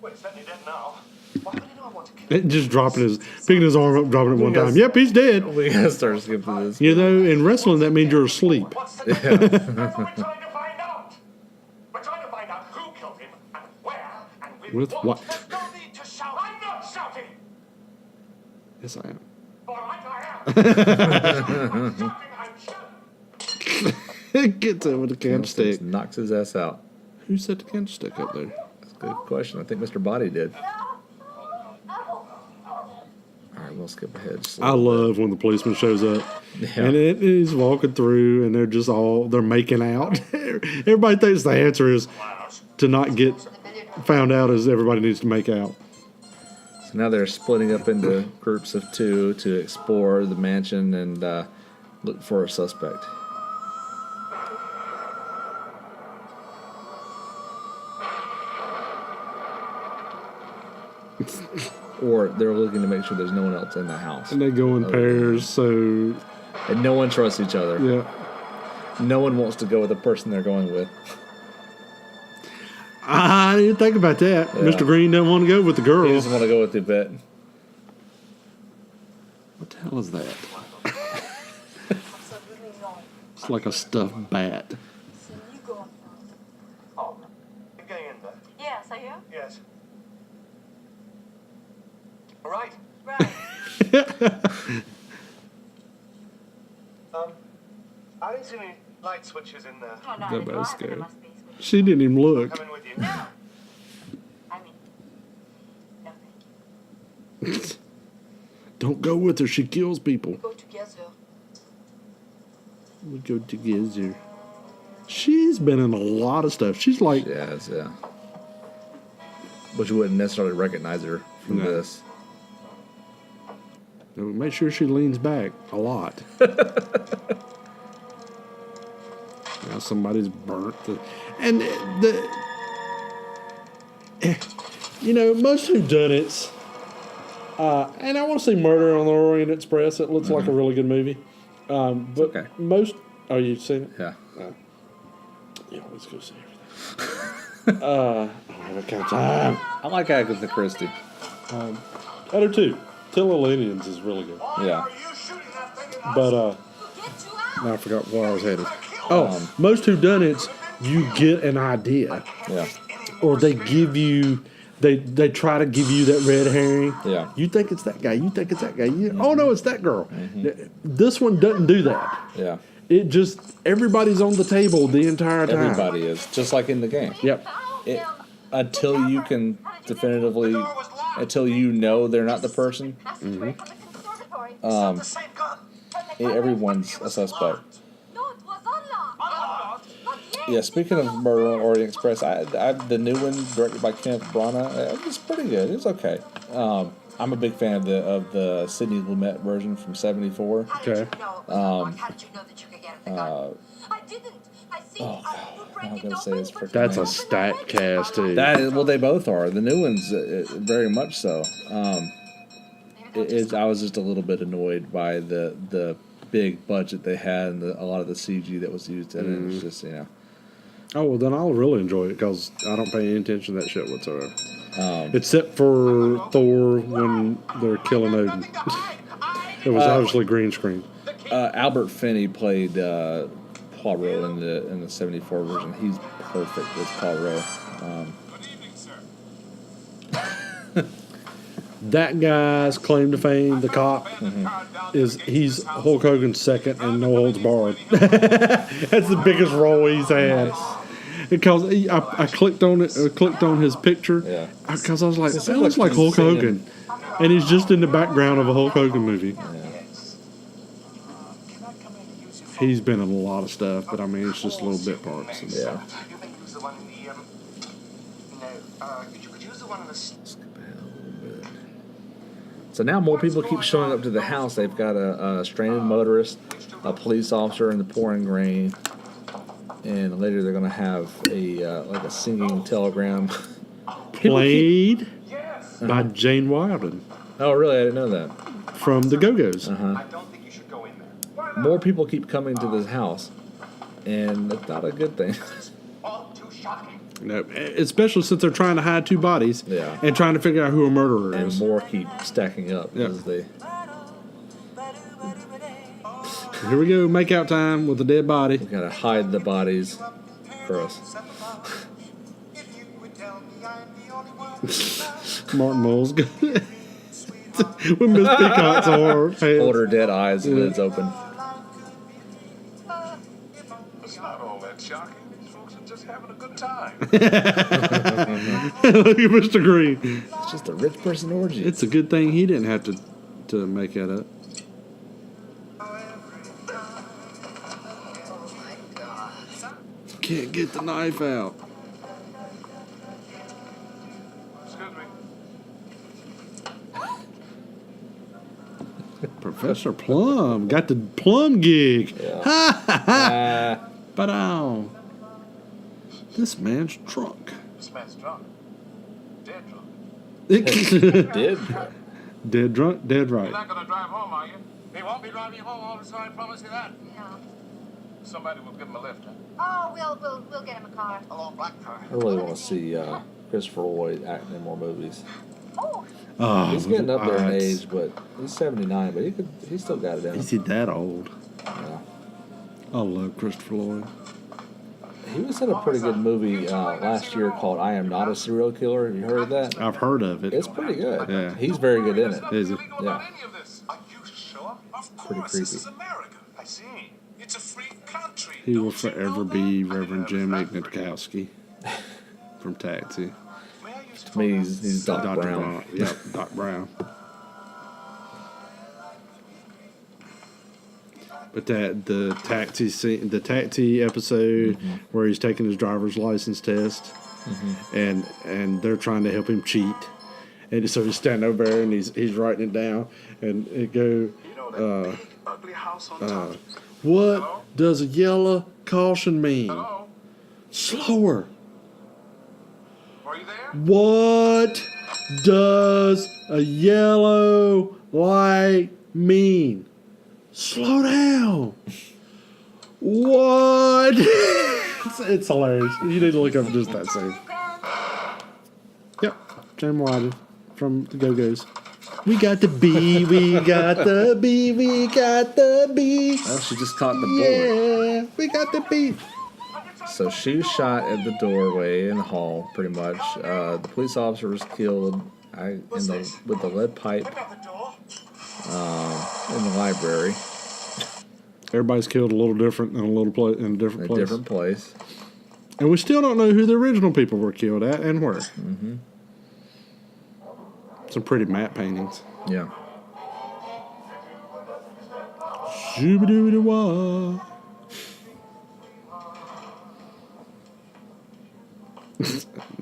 Well, he's certainly dead now. Why would he know I want to kill him? Just picking his arm up, dropping it one time. Yep, he's dead. We gotta start skipping this. You know, in wrestling, that means you're asleep. What's the That's what we're trying to find out. We're trying to find out who killed him and where and With what? There's no need to shout. I'm not shouting. Yes, I am. All right, I am. I'm shouting. Gets it with a candlestick. Knocks his ass out. Who set the candlestick up there? That's a good question. I think Mr. Body did. No. No. All right, we'll skip ahead. Just a I little love when the policeman shows up. Yeah. And he's walking through and they're making out. Everybody thinks the answer is to not get found out as everybody needs to make out. bit. So now they're splitting up into groups of two to explore the mansion and look for a suspect. Or they're looking to make sure there's no one else in the house. And they go in pairs, so And no one trusts each other. yeah. No one wants to go with the person they're going with. I didn't think about that. Yeah. Mr. Green doesn't want to go with the He girl. doesn't want to go with the vet. What the hell is that? Absolutely not. It's like a stuffed bat. So you go on. Oh, you're getting in there. Yes, are you? Yes. All right. Right. I didn't see any light switches in there. Oh, no, That I didn't was know. I scary. think it must be switched. She didn't even look. Come in with you. No. I mean, no, thank you. Don't go with her. She kills people. Go together. We go together. She's been in a lot of stuff. She's like, Yes, yeah. But you wouldn't necessarily recognize her from No. this. make sure she leans back a lot. You know, somebody's burnt. Most whodunits. And I want to say Murder on the Orient Express. It looks like a really good movie. But okay. most. Oh, you've seen it? Yeah. You always go see everything. I don't have that kind of time. I like Agatha Christie. I do too. Till the Indians is really good. Yeah. But now I forgot where I was headed. Most whodunits, you get an idea. Yeah. Or they give you. They try to give you that red herring. Yeah. You think it's that guy. You think it's that guy. Oh, no, it's that girl. This one doesn't do that. Yeah. It just, everybody's on the table the entire time. Everybody is. Just like in the game. Yep. Until you can definitively, until you know they're not the person, everyone's a suspect. Yeah, speaking of Murder on Orient Express, the new one directed by Kenneth Branagh, it's pretty good. It's okay. I'm a big fan of the Sidney Lumet version from '74. Okay. How did you know that you could get it? I didn't. I see. I'm gonna say it's for That's a stacked cast, too. They both are. The new ones, very much so. I was just a little bit annoyed by the big budget they had and a lot of the CG that was used in it. It's just, Oh, well, then I'll really enjoy it because I don't pay any attention to that shit whatsoever. Except for Thor when they're killing Odin. It was obviously green screen. Albert Finney played Poirot in the '74 version. He's perfect as Poirot. Good evening, sir. That guy's claim to fame, the cop, he's Hulk Hogan's second and No Holds Barred. That's the biggest role he's had. Because I clicked on it, clicked on his picture, because I was like, that looks like Hulk Hogan, and he's just in the background of a Hulk Hogan movie. He's been in a lot of stuff, but I mean, it's just little bit parts. You can use the one in the you could use the one in the. So now more people keep showing up to the house. They've got a stranded motorist, a police officer in the pouring rain, and later they're going to have a singing telegram. Played by Jane Wilden. Oh, really? I didn't know that. From the Go-Go's. I don't think you should go in there. More people keep coming to this house, and that's not a good thing. All too shocking. No, especially since they're trying to hide two bodies and trying to figure out who a murderer And is. more keep stacking up as they. Here we go, make out time with the dead body. We gotta hide the bodies for us. Martin Mull's good. With Miss Peacock's arm. Hold her dead eyes and lids open. It's not all that shocking. These folks are just having a good time. Look at Mr. Green. It's just a rich person orgy. It's a good thing he didn't have to make that up. Can't get the knife out. Excuse me. Professor Plum got the Plum gig. Ha ha ha. Ba-dow. This man's drunk. This man's drunk. Dead drunk. Did? Dead drunk, dead right. You're not going to drive home, are you? He won't be driving you home all the time, I promise you that. No. Somebody will give him a lift, huh? Oh, we'll get him a car. A long black car. I really want to see Christopher Lloyd acting in more movies. Oh, Oh, He's getting up there in it's- age, but he's 79, but he still got it down. Is he that old? Yeah. I love Christopher Lloyd. He was in a pretty good movie last year called I Am Not a Serial Killer. Have you heard of that? I've heard of it. It's pretty good. Yeah. He's very good in it. Is it? Yeah. Are you sure? Of Pretty course, this creepy. is America. I see. It's a free country. He will Don't you know forever that? be I mean, Reverend Jim that's not Ignatkowski from Taxi. May I use To me, he's Doc Dr. Brown. Yep, Doc Brown. But the taxi scene, the taxi episode where he's taking his driver's license test, and they're trying to help him cheat, and so he's standing over there and he's writing it down, and it go, ugly house on top. what does a yellow caution mean? Hello? Slower. Are you there? What does a yellow light mean? Slow down. What? It's hilarious. You need to look up just that scene. Yep, Jam Wadden from the Go-Go's. We got the bee, we got the bee, we got the bee. Oh, she just caught the bullet. Yeah, we got the bee. So she was shot at the doorway in the hall, pretty much. The police officer was killed with the lead pipe in the library. Everybody's killed a little different in a different place. Different place. And we still don't know who the original people were killed at and where. Mm-hmm. Some pretty matte paintings. Yeah. Shoo-ba-doo-ba-doo-wah.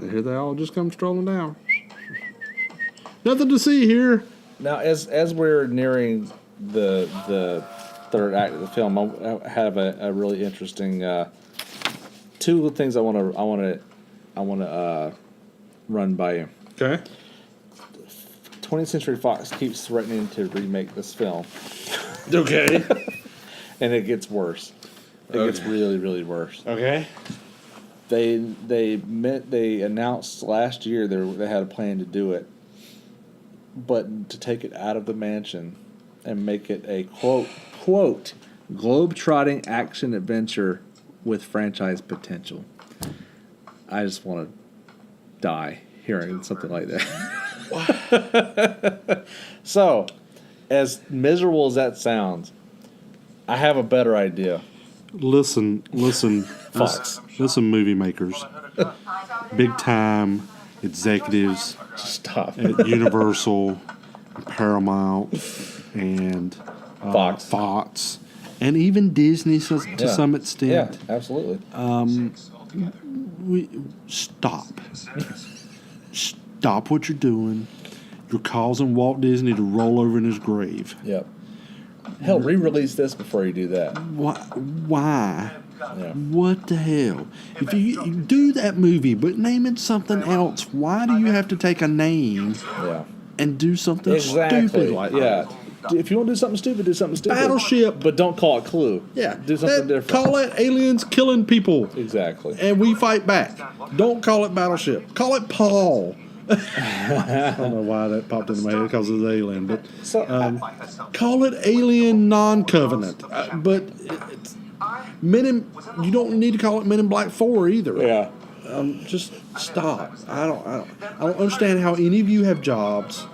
Here they all just come strolling down. Nothing to see here. Now, as we're nearing the third act of the film, I have a really interesting two things I want to run by you. Okay. 20th Century Fox keeps threatening to remake this film, Okay. and it gets worse. It gets really, really worse. Okay. They announced last year they had a plan to do it, but to take it out of the mansion and make it a quote globe-trotting action adventure with franchise potential. I just want to die hearing something like that. So, as miserable as that sounds, I have a better idea. Listen, Fox. listen, movie makers, big time executives Stop. at Universal, Paramount, and Fox, and even Disney to some extent. Yeah, absolutely. Stop what you're doing. You're causing Walt Disney to roll over in his grave. Yep. Hell, re-release this before you do that. Why? Yeah. What the hell? If you do that movie, but name it something else, why do you have to take a name Yeah. and do something Exactly. stupid like yeah. that? If you want to do something stupid, do something stupid. Battleship. But don't call it Clue. Yeah. Do something different. Call it aliens killing people, Exactly. and we fight back. Don't call it Battleship. Call it Paul. I don't know why that popped into my head because it's alien, but call it Alien Non-Covenant. But it's you don't need to call it Men in Black 4 either. Yeah. Just stop. I don't understand how any of you have jobs.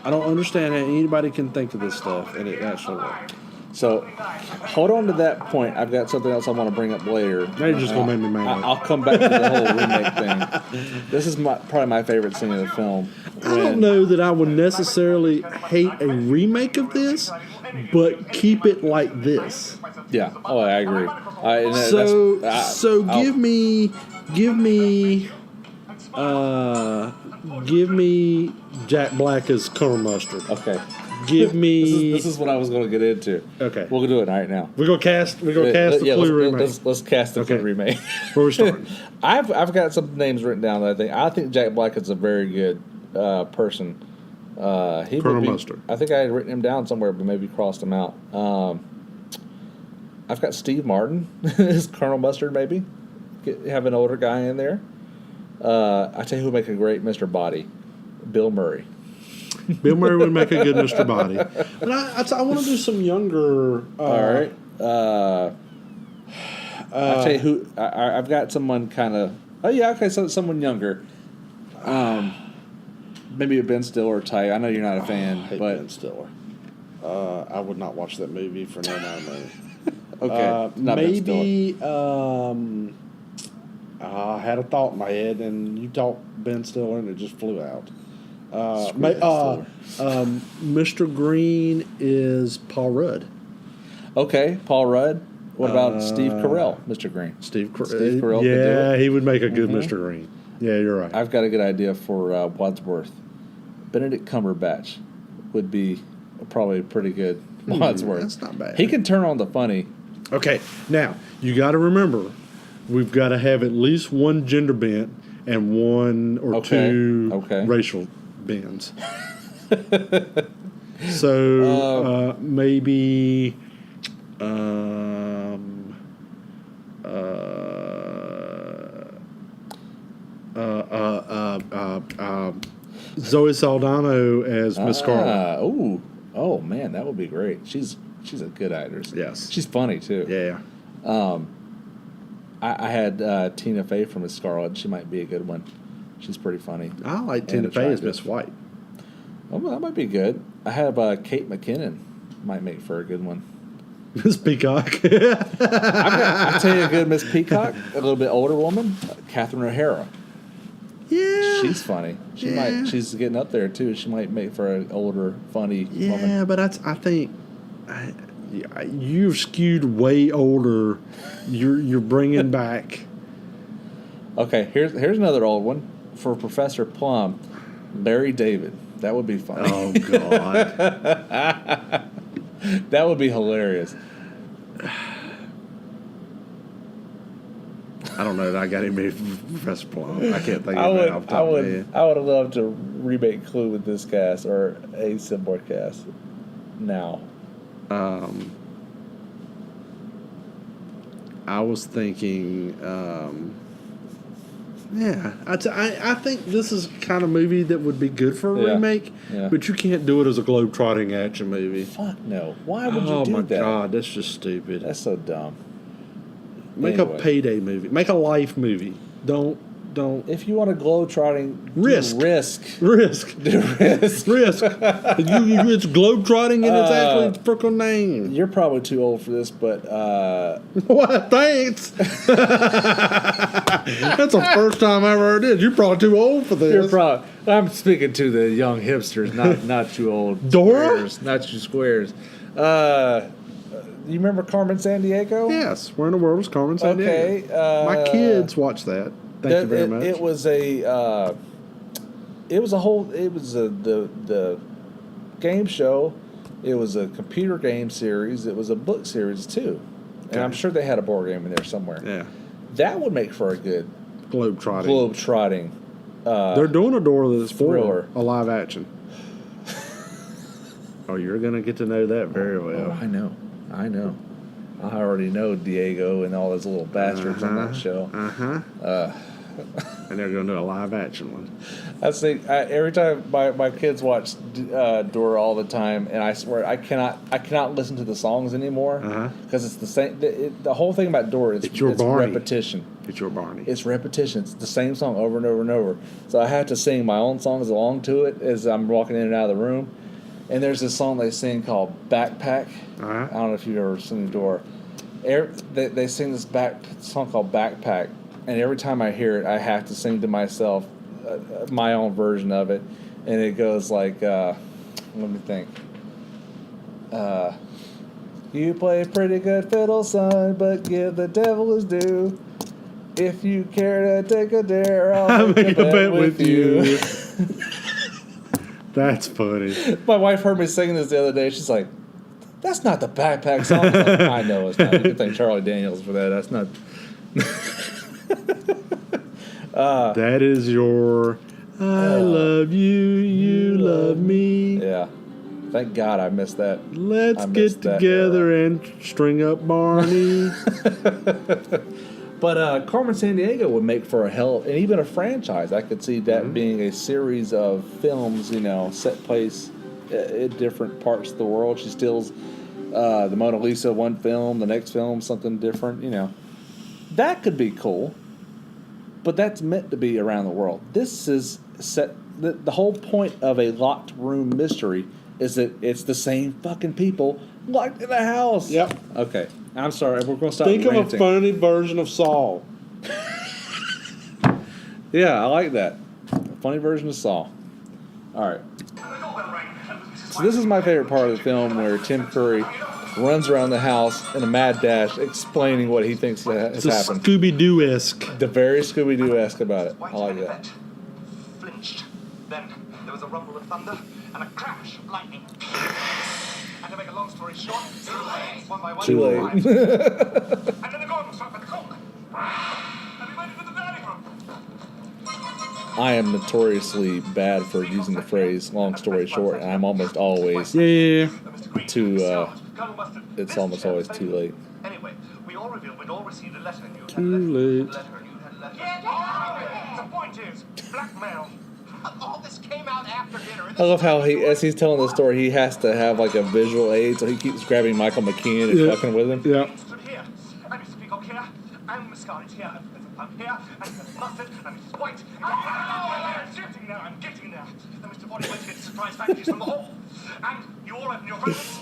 I don't understand how anybody can think of this stuff and it actually works. So, hold on to that point. I've got something else I want to bring up later. Now you're just gonna make me mad. I'll come back to the whole remake thing. This is probably my favorite scene of the film. I don't know that I would necessarily hate a remake of this, but keep it like this. Yeah. Oh, I agree. Give me Jack Black as Colonel Mustard. Okay. Give me. This is what I was going to get into. Okay. We'll do it right now. We're gonna cast the Clue remake. Let's cast the Clue remake. Where we starting? I've got some names written down that I think Jack Black is a very good person. Colonel Mustard. I think I had written him down somewhere, but maybe crossed him out. I've got Steve Martin as Colonel Mustard. Maybe have an older guy in there. I tell you who would make a great Mr. Body, Bill Murray. Bill Murray would make a good Mr. Body. But I want to do some younger. All right. I'll tell you who. I've got someone kind of. Oh yeah, okay. So someone younger. Maybe a Ben Stiller type. I know you're not a fan, I hate but Ben Stiller. I would not watch that movie for no amount of money. Okay, not maybe. I had a thought in my head, and you talked Ben Stiller, and it just flew out. Mr. Green is Paul Rudd. Okay, Paul Rudd. What about Steve Carell, Mr. Green? Steve Carell could do yeah, it. he would make a good Mr. Green. Yeah, you're right. I've got a good idea for Wadsworth. Benedict Cumberbatch would be probably pretty good Wadsworth. That's not bad. He can turn on the funny Okay, now you got to remember, we've got to have at least one gender bent and one or two racial bends. So maybe Zoe Saldana as Miss Scarlet. Oh man, that would be great. She's a good actress. Yes, she's funny too. Yeah. I had Tina Fey from Miss Scarlet. She might be a good one. She's pretty funny. I like Tina Fey as Miss White. Oh, that might be good. I have Kate McKinnon. Might make for a good one. Miss Peacock. I tell you a good Miss Peacock, a little bit older woman, Catherine O'Hara. Yeah, she's funny. She's getting up there too. She might make for an older, funny woman. Yeah, but I think you've skewed way older. You're bringing back. Okay, here's another old one for Professor Plum, Larry David. That would be funny. Oh God, that would be hilarious. I don't know that I got anybody from Professor Plum. I can't think of it off the top of my head. I would have loved to remake Clue with this cast or a similar cast. Now, I was thinking, I think this is the kind of movie that would be good for a remake, but you can't do it as a globe-trotting action movie. Fuck no. Why would you do that? Oh my God, that's just stupid. That's so dumb. Make a Payday movie. Make a Life movie. Don't. If you want a globe-trotting, risk. Do risk. It's globe-trotting and it's actually its freaking name. You're probably too old for this, but what? Thanks. That's the first time I ever heard this. You're probably too old for this. I'm speaking to the young hipsters, not too old. Dora? Squares, not too squares. You remember Carmen Sandiego? Yes. Where in the world was Carmen Sandiego? Okay. My kids watch that. Thank you very much. It was the game show. It was a computer game series. It was a book series too, and I'm sure they had a board game in there somewhere. Yeah, that would make for a good globe-trotting. They're doing a Dora the Explorer, a live action. Oh, you're gonna get to know that very well. Oh, I know. I already know Diego and all those little bastards on that show. And they're going to do a live action one. I think every time my kids watch Dora all the time, and I swear I cannot listen to the songs anymore because it's the same. The whole thing about Dora it's repetition. It's your Barney. It's repetition. It's the same song over and over and over. So I have to sing my own songs along to it as I'm walking in and out of the room. And there's this song they sing called Backpack. I don't know if you've ever seen Dora. They sing this song called Backpack. And every time I hear it, I have to sing to myself my own version of it. And it goes like, let me think. You play pretty good fiddle, son, but give the devil his due. If you care to take a dare, I'll make a bet with you. That's funny. My wife heard me singing this the other day. She's like, that's not the Backpack song. I'm like, I know it's not. You can thank Charlie Daniels for that. That's not... that is your I love you, you love me. Yeah. Thank God I missed that. Let's get together and string up Barney. But Carmen Sandiego would make for a hell, and even a franchise. I could see that being a series of films, set place in different parts of the world. She steals the Mona Lisa one film, the next film something different, That could be cool, but that's meant to be around the world. This is set. The whole point of a locked room mystery is that it's the same fucking people locked in a house. Yep. Okay. I'm sorry. We're going to stop Think ranting. of a funny version of Saul. Yeah, I like that. A funny version of Saul. All right. So this is my favorite part of the film where Tim Curry runs around the house in a mad dash explaining what he thinks has happened. Scooby-Doo-esque. The very Scooby-Doo-esque about it. I like that. Flinched. Then there was a rumble of thunder and a crash of lightning. And to make a long story short, one by one. Too late. And then the Gordon shot the cook. And we went into the dining room. I am notoriously bad for using the phrase "long story short," and I'm almost always it's almost always too late. Anyway, we all revealed we'd all received a letter and you had Too late. The point is, blackmail. All this came out after dinner. I love how as he's telling the story, he has to have like a visual aid, so he keeps grabbing Michael McKean and fucking with him. Yeah. Stood here. I'm Mr. Peacock here. I'm Miss Scarlett here. I'm here. I'm Mrs. Mustard. I'm Mrs. White. I'm getting there. I'm getting there. And Mr. Body went to get surprise packages from the hall. And you all open your presents.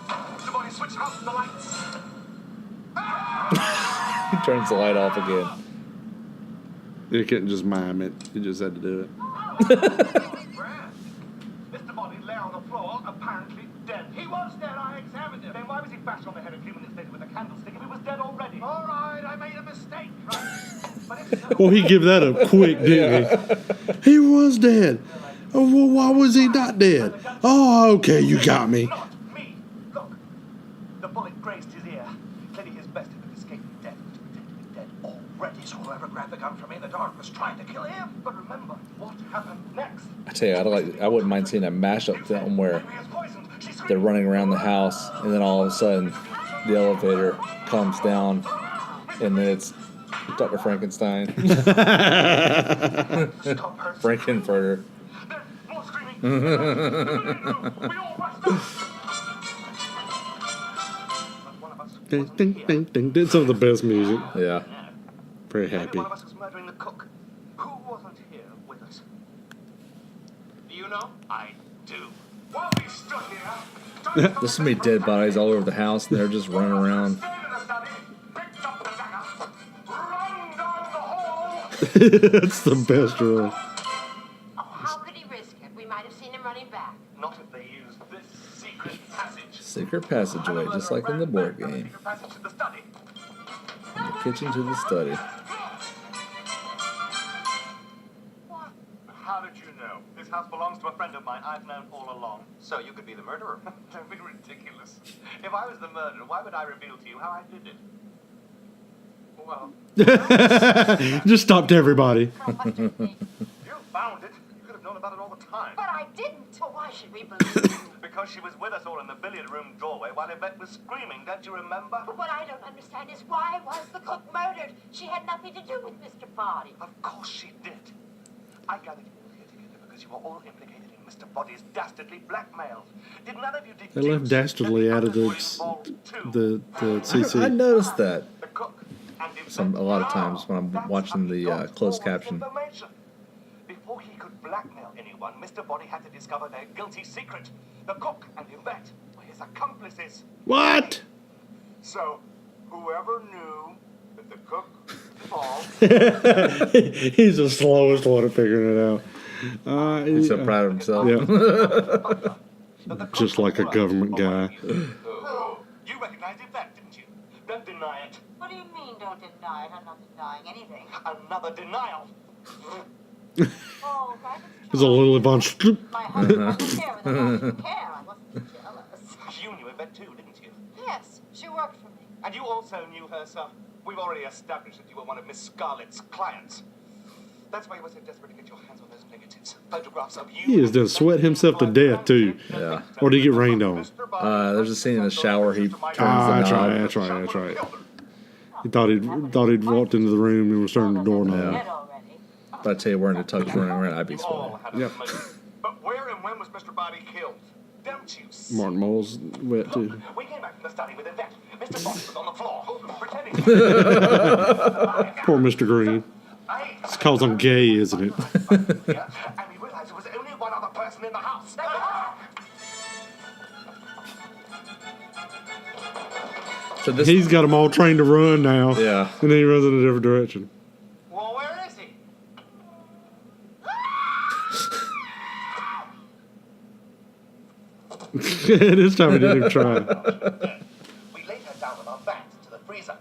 Mr. Body switched off the lights. He turns the light off again. You couldn't just mime it. You just had to do it. Mr. Body lay on the floor, apparently dead. He was dead. I examined him. Then why was he bashed on the head a few minutes later with a candlestick if he was dead already? All right, I made a mistake, right? But if so, Well, he give that up quick, didn't he? He was dead. Oh, well, why was he not dead? Oh, okay, you got me. not me. Look, the bullet grazed his ear. Clearly his best had escaped death. Dead already. So whoever grabbed the gun from me in the dark was trying to kill him. But remember what happened next. I tell you, I wouldn't mind seeing a mashup film where He is poisoned. She's they're running around the house, and then all of a sudden, the elevator comes down, and then it's Dr. Frankenstein, Stop her. Frankenfurter. Then more screaming. We all rushed out. But one of us Ding, wasn't ding, here. ding, ding. Did some of the best music. Yeah. Very Maybe happy. one of us was murdering the cook. Who wasn't here with us? Do you know? I do. While we stood here, There's so many dead bodies all over the house, and they're just running around. Picked up the dagger, run down the hall. That's the best run. Oh, how could he risk it? We might have seen him running back. Not if they used this secret passage. Secret passageway, just like in the board game. Secret passage to the study. From the kitchen to the study. What? How did you know? This house belongs to a friend of mine I've known all along. So you could be the murderer? Don't be ridiculous. If I was the murderer, why would I reveal to you how I did it? Well, Just stopped everybody. Trusted me. you found it. You could have known about it all the time. But I didn't. Well, why should we believe you? Because she was with us all in the billiard room doorway while Yvette was screaming. Don't you remember? But what I don't understand is why was the cook murdered? She had nothing to do with Mr. Body. Of course she did. I gathered you all here together because you were all implicated in Mr. Body's dastardly blackmail. Did none of you They left deduce dastardly that out of others were involved too? the I CC. noticed that The cook and Yvette. a lot of times when I'm That's watching how he the got closed all this caption. information. Before he could blackmail anyone, Mr. Body had to discover their guilty secret. The cook and Yvette were his accomplices. What? So, whoever knew that the cook falls. He's the slowest one at figuring it out. He's so proud of himself. Yeah. Just like a government guy. You recognized Yvette, didn't you? Don't deny it. What do you mean, don't deny it? I'm not denying anything. Another denial. Oh, right. There's a little Von Stroop. My husband wasn't there with a didn't care. I wasn't jealous. You knew Yvette too, didn't you? Yes, she worked for me. And you also knew her, sir. We've already established that you were one of Miss Scarlett's clients. That's why you were so desperate to get your hands on those negatives. Photographs of you. He has done sweat himself to death, too. Yeah. Or did he get rained on? There's a scene in the shower. He turns the That's knob. right. He thought he'd walked into the room and was turning the doorknob. Dead already. But I tell you, wearing the tux running around, I'd be All sweating. had a Yep. motive. But where and when was Mr. Body killed? Don't you see? Martin Mull's wet, too. We came back from the study with Yvette. Mr. Body was on the floor, pretending. Poor Mr. Green. It's because I'm gay, isn't it? And we realized there was only one other person in the house. So this, He's got them all trained to run now. yeah. And then he runs in a different direction. Well, where is he? This time he didn't even try. We laid her down with our backs to the freezer.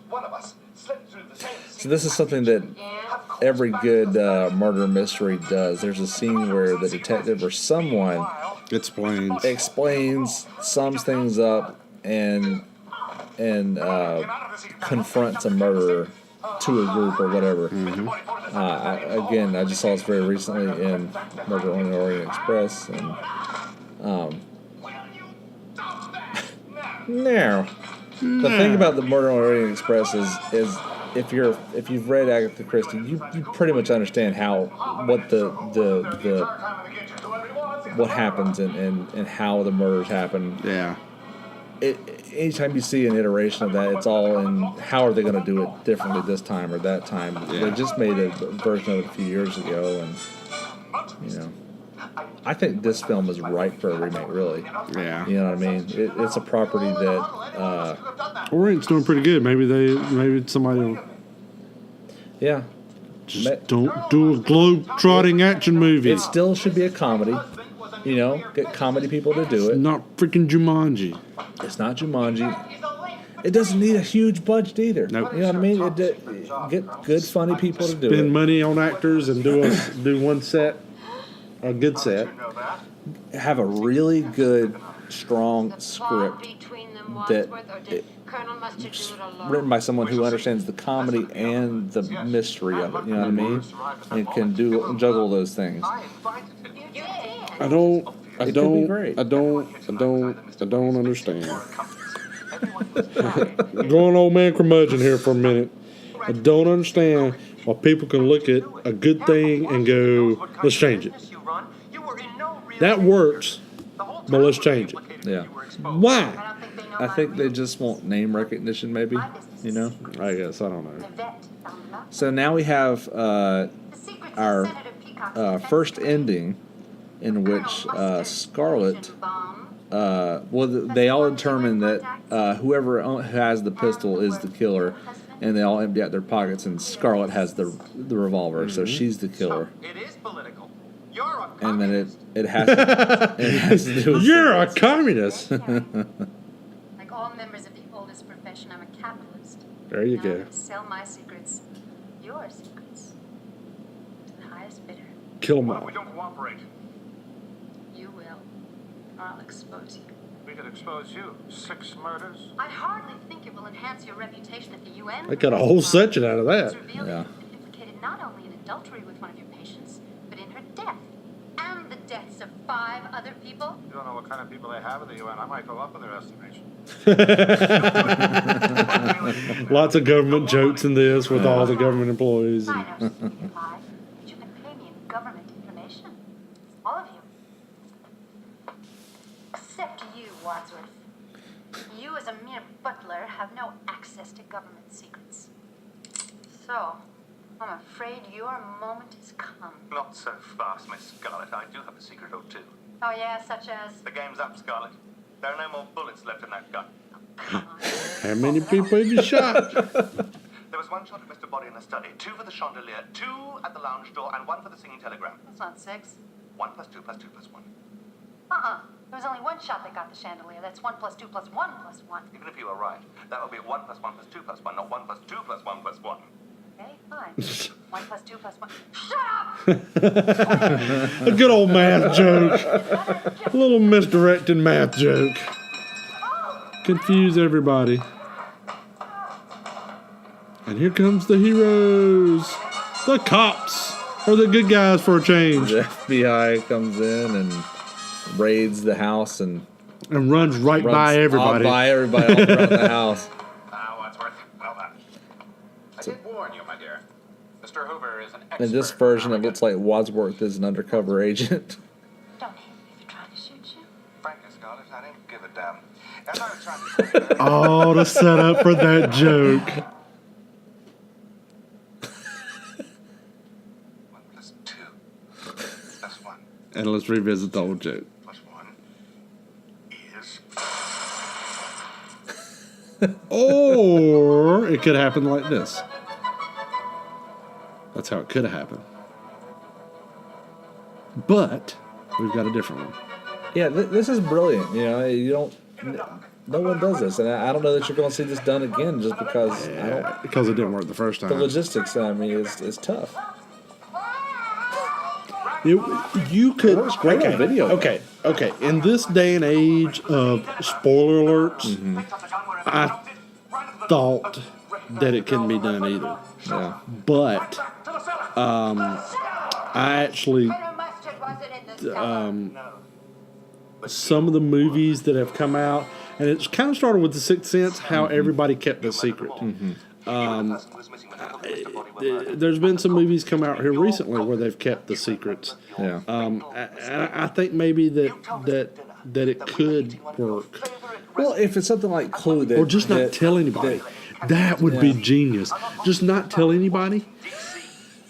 One of us slipped through the same. So this is something that every good murder mystery does. There's a scene where the detective or someone explains, sums things up, and confronts a murderer to a group or whatever. I just saw this very recently in Murder on the Orient Express, and now the thing about the Murder on the Orient Express is if you've read Agatha Christie, you pretty much understand what happens and how the murders happen. Yeah. Anytime you see an iteration of that, it's all in how are they going to do it differently this time or that time. Yeah. They just made a version of it a few years ago, and I think this film is ripe for a remake. Really, Yeah. you know what I mean? It's a property that Orient's doing pretty good. Maybe somebody will yeah. just don't do a globe-trotting action movie. It still should be a comedy. Get comedy people to do it. Not freaking Jumanji. It's not Jumanji. It doesn't need a huge budget either. Nope. You know what I mean? Get good, funny people to do it. Spend money on actors and do one set, a good set. Have a really good, strong script that written by someone who understands the comedy and the mystery of it. You know what I mean? And can juggle those things. I don't understand. Going old man curmudgeon here for a minute. I don't understand why people can look at a good thing and go, let's change it. That works, but let's change it. Yeah. Why? I think they just want name recognition, maybe. I guess. I don't know. So now we have our first ending in which Scarlett, they all determine that whoever has the pistol is the killer, and they all empty out their pockets, and Scarlett has the revolver, so she's the killer. It is political. You're a And then it has to do with You're a communist. Like all members of the oldest profession, I'm a capitalist. There you I'm go. going to sell my secrets, your secrets, to the highest bidder. Kill them Well, all. we don't cooperate. You will, or I'll expose you. We could expose you. 6 murders. I hardly think it will enhance your reputation at the UN. They got a whole section out of It's that. revealed Yeah. that you've been implicated not only in adultery with one of your patients, but in her death. And the deaths of 5 other people. You don't know what kind of people they have in the UN. I might go up in their estimation. Lots of government jokes in this with all the government employees. I know something you lie, but you can pay me in government information. All of you. Except you, Wadsworth. You, as a mere butler, have no access to government secrets. So, I'm afraid your moment has come. Not so fast, Miss Scarlett. I do have a secret or two. Oh, yeah, such as. The game's up, Scarlett. There are no more bullets left in that gun. Come on. How many people have you shot? There was 1 shot at Mr. Body in the study, 2 for the chandelier, 2 at the lounge door, and 1 for the singing telegram. That's not 6. 1 plus 2 plus 2 plus 1. There was only 1 shot that got the chandelier. That's 1 plus 2 plus 1 plus 1. Even if you were right, that would be 1 plus 1 plus 2 plus 1, not 1 plus 2 plus 1 plus 1. Okay, fine. 1 plus 2 plus 1. Shut up! A good old math joke. A little misdirected math joke. Confuse everybody. And here comes the heroes. The cops are the good guys for a change. The FBI comes in and raids the house and And runs right by everybody. By everybody all around the house. Wadsworth, well done. I did warn you, my dear. Mr. Hoover is an expert. In this version, it looks like Wadsworth is an undercover agent. Don't hit me if you're trying to shoot you. Frankly, Scarlett, I don't give a damn. As I was trying to say, Oh, the setup for that joke. 1 plus 2 plus 1 And let's revisit the old joke. plus 1 is... Or it could happen like this. That's how it could have happened. But we've got a different one. Yeah, this is brilliant. You don't. No one does this, and I don't know that you're going to see this done again, just because Because it didn't work the first the time. logistics. I mean, is tough. You could. Works great on video. Okay. In this day and age of spoiler alerts, I thought that it couldn't be done either. Yeah. But I actually, some of the movies that have come out, and it's kind of started with The Sixth Sense, how everybody kept the secret. There's been some movies come out here recently where they've kept the secrets. Yeah. I think maybe that it could work, Well, if it's something like Clue, or just not tell anybody. That would be genius. Just not tell anybody.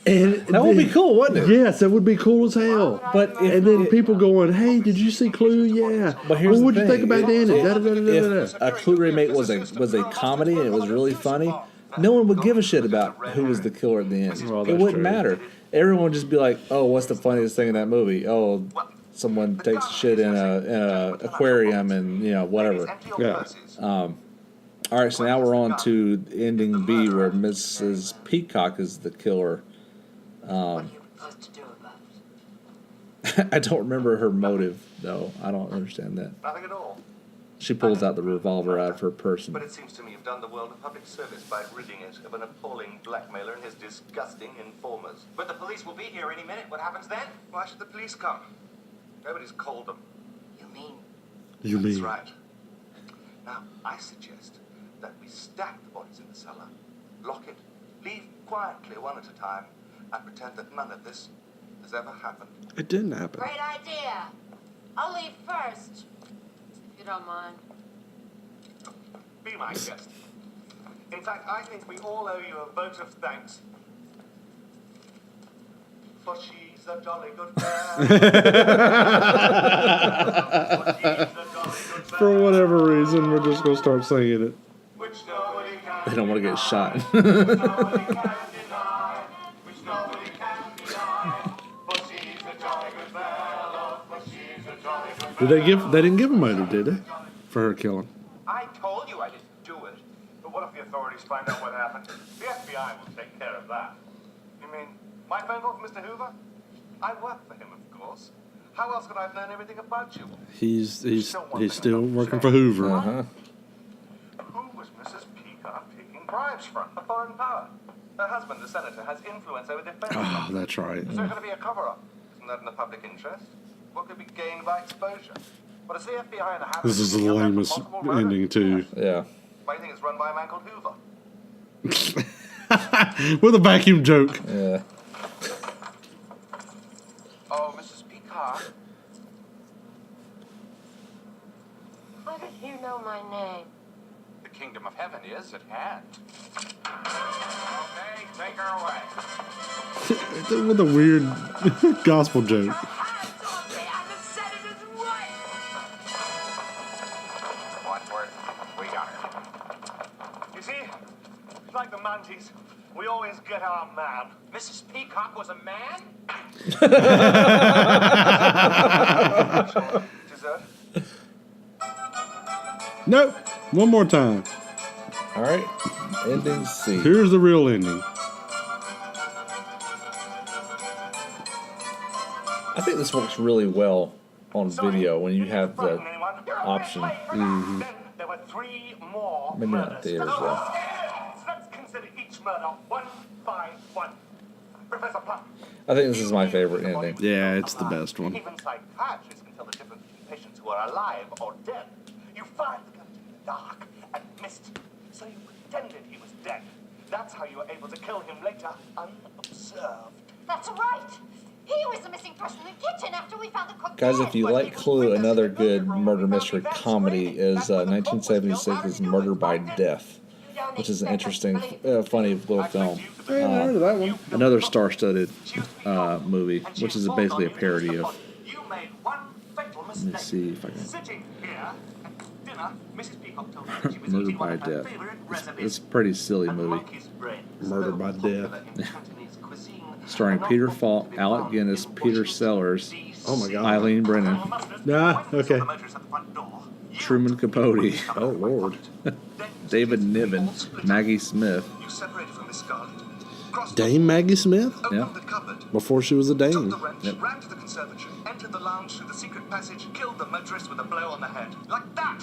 And that would be cool, wouldn't it? Yes, that would be cool as hell. But if and then people going, "Hey, did you see Clue?" Yeah. But here's what'd the you think thing. about Danny? If a Clue remake was a comedy and it was really funny, no one would give a shit about who was the killer at the end. Well, it that's wouldn't true. matter. Everyone would just be like, "Oh, what's the funniest thing in that movie? Oh, someone takes shit in a aquarium and whatever." Yeah. All right, so now we're on to ending B, where Mrs. Peacock is the killer. What are you supposed to do about it? I don't remember her motive, though. I don't understand that. Nothing at all. She pulls out the revolver out of her person. But it seems to me you've done the world a public service by ridding it of an appalling blackmailer and his disgusting informers. But the police will be here any minute. What happens then? Why should the police come? Nobody's called them. You mean That's right. Now, I suggest that we stack the bodies in the cellar, lock it, leave quietly one at a time, and pretend that none of this has ever happened. It didn't happen. great idea? I'll leave first, if you don't mind. Be my guest. In fact, I think we all owe you a vote of thanks. For she's a jolly good girl. For whatever reason, we're just gonna start singing it. Which nobody can They don't want to get shot. nobody can deny, which nobody can deny. For she's a jolly good fellow, for she's a jolly good fellow. They didn't give a motive, did they? For her killing. I told you I didn't do it. But what if the authorities find out what happened? The FBI will take care of that. You mean my phone call from Mr. Hoover? I work for him, of course. How else could I have known everything about you? He's still working for Hoover. Uh-huh. Who was Mrs. Peacock taking bribes from? A foreign power. Her husband, the senator, has influence over defense. Oh, that's right. Is there going to be a cover-up? Isn't that in the public interest? What could be gained by exposure? What is the FBI in the habit This is the of doing lamest multiple murders? ending too. Yeah. Why do you think it's run by a man called Hoover? With a vacuum joke. Yeah. Oh, Mrs. Peacock. How did you know my name? The kingdom of heaven is at hand. Okay, take her away. With a weird gospel joke. Wadsworth, we got her. You see, like the Mantis, we always get our man. Mrs. Peacock was a man? Dessert? Nope. One more time. All right. Ending C. Here's the real ending. I think this works really well on video when you have the option. Then there were 3 more Maybe not murders. theaters, though. Let's consider each murder one by one. Professor Plum. I think this is my favorite ending. Yeah, it's the best one. Even psychiatrists can tell the difference between patients who are alive or dead. You fired the gun in the dark and missed, so you pretended he was dead. That's how you were able to kill him later, unobserved. That's right. He was the missing person in the kitchen after we found the cook Guys, dead. if you like Clue, another good murder mystery comedy is 1976's Murder by Death, which is an interesting, funny little film. that one. Another star-studded movie, which is basically a parody of. You made one fatal mistake. Let me see if I can. Sitting here at dinner, Mrs. Peacock told me that she was Murder eating one by of her Death. favorite recipes. It's a pretty silly And movie. monkey's brains, Murder so by popular Death. in Cantonese cuisine, Starring are not Peter thought Falk, to be Alec found Guinness, in Peter Washington, Sellers, D.C. Oh my God. Eileen Brennan, Nah, okay. The motorist at the front door. You Truman Capote, Oh, Lord. David Niven, Maggie Smith, You separated from Miss Scarlett. crossed Dame Maggie Smith? opened Yeah. the cupboard, Before she was a took dame. the wrench, ran to the conservatory, entered the lounge through the secret passage, killed the motorist with a blow on the head. Like that!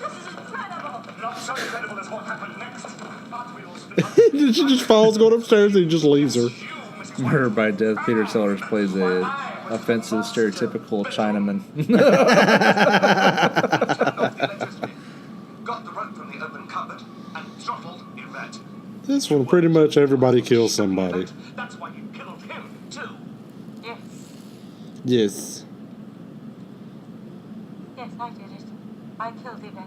This is incredible. Not so incredible as what happened next. But we all split She just falls going upstairs and he just leaves her. You, Mrs. Murder by Death. Peter Sellers plays a offensive, stereotypical Chinaman. Got the rope from the open cupboard and throttled Yvette. This one, pretty much everybody kills somebody. That's why you killed him, too. Yes. Yes. Yes, I did it. I killed Yvette.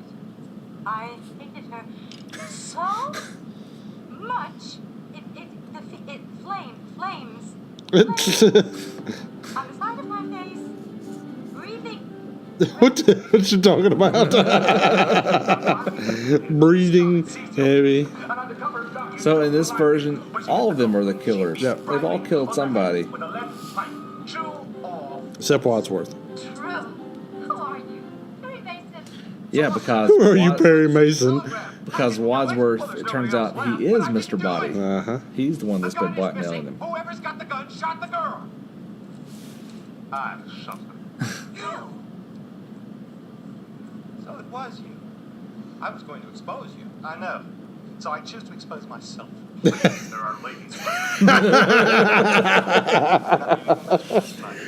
I hated her so much. It flames on the side of my face, breathing. What you talking about? Breathing heavy. So in this version, all of them are the killers. Yep. They've all killed somebody. With a left pipe. True or Except Wadsworth. True. Who are you? Harry Mason. Yeah, because Who are you, Perry Mason? because Wadsworth, it turns out he is Mr. Body. Uh-huh. He's the one that's been blackmailing him. Whoever's got the gun shot the girl. I shot her. You. So it was you. I was going to expose you. I know. So I choose to expose myself. There are ladies.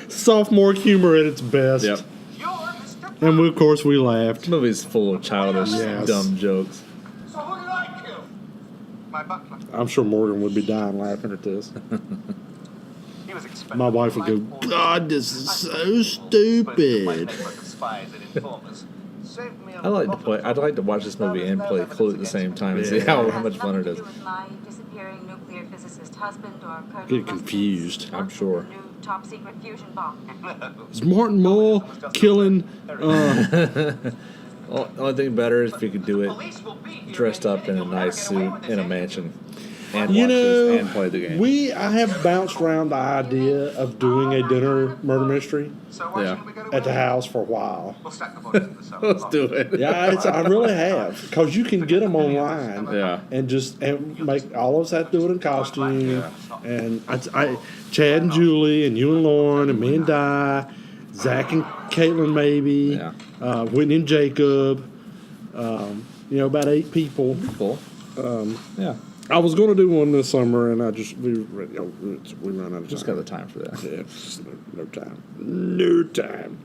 Sophomore humor at its best. Yep. You're Mr. And of course we laughed. This movie's full of childish, Yes. dumb jokes. So who did I kill? My butler. I'm sure Morgan would be dying laughing at this. He was expendable. My wife would go, God, this is so stupid. I'd like to watch this movie and play Clue at the same time and see how much fun it is. Nothing to do with my disappearing nuclear physicist husband or Colonel Get confused. I'm sure. New top secret fusion bomb. Is Martin Mull killing... Well, the only thing better is if you could do it dressed up in a nice suit in a mansion and You watch this know, and play the game. I have bounced around the idea of doing a dinner murder mystery So why Yeah. shouldn't we go to at the house for a while. We'll stack the bodies in the cellar. Let's do it. Yeah, I really have. Because you can get them online. Yeah. And make all of us have to do it in costume. And Chad and Julie and you and Lauren and me and Di, Zach and Caitlin maybe, Yeah. Whitney and Jacob, about 8 people. Cool. Yeah. I was going to do one this summer, and we ran out of Just time. got the time for that. Yeah, just no time. No time.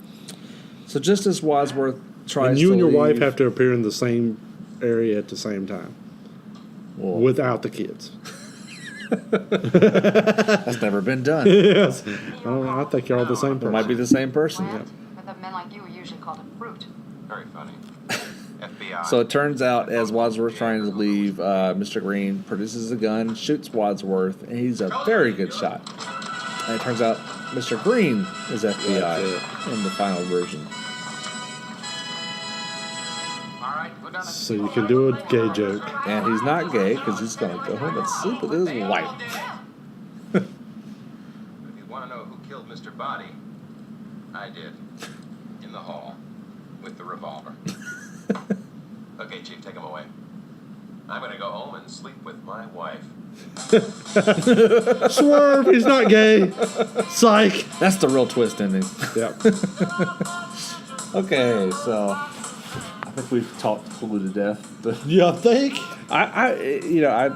So just as Wadsworth tries And you to and your wife leave- have to appear in the same area at the same time Well, without the kids. that's never been done. Yes. I don't know. I think you're all the same It person. might be the same person. Plant, but the men like you are usually called a fruit. Very funny. FBI. So it turns out, as Wadsworth's trying to leave, Mr. Green produces a gun, shoots Wadsworth, and he's a very good shot. And it turns out Mr. Green is FBI in the final version. All right, we're done. So you can do a gay joke. And he's not gay because he's going to go home and sleep with his wife. If you want to know who killed Mr. Body, I did. In the hall. With the revolver. Okay, Chief, take him away. I'm going to go home and sleep with my wife. Swerve, he's not gay. Psych. That's the real twist ending. Yep. Okay, so I think we've talked Clue to death. You think? I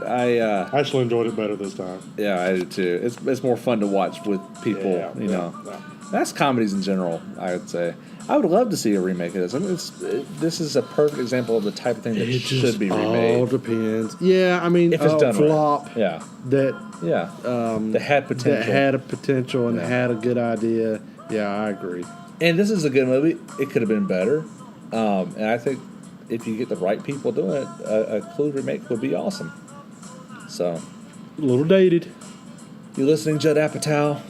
I actually enjoyed it better this time. yeah, I do too. It's more fun to watch with people, Yeah. That's comedies in general, I would say. I would love to see a remake of this. I mean, this is a perfect example of the type of thing that It should just be all remade. depends. Yeah, I mean, If it's done flop right. Yeah. that Yeah. That had potential. that had a potential and Yeah. had a good idea. Yeah, I agree. And this is a good movie. It could have been better. And I think if you get the right people doing it, a Clue remake would be awesome. So, A little dated. you listening, Judd Apatow?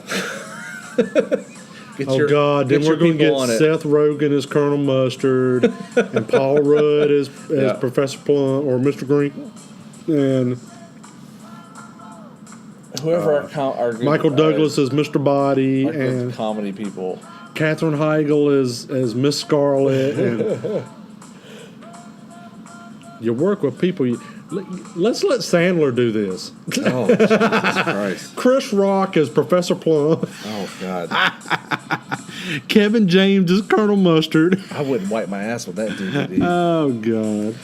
Get Oh God! Then get we're your going to get people on it. Seth Rogen as Colonel Mustard and Paul Rudd as Yeah. Professor Plum or Mr. Green, and Whoever our Michael Douglas as Mr. Body, our good and comedy people. Katherine Heigl as Miss Scarlet, and you work with people. Let's let Sandler do this. Oh, Jesus Christ. Chris Rock as Professor Plum. Oh, God. Kevin James as Colonel Mustard. I wouldn't wipe my ass with that DVD. Oh, God.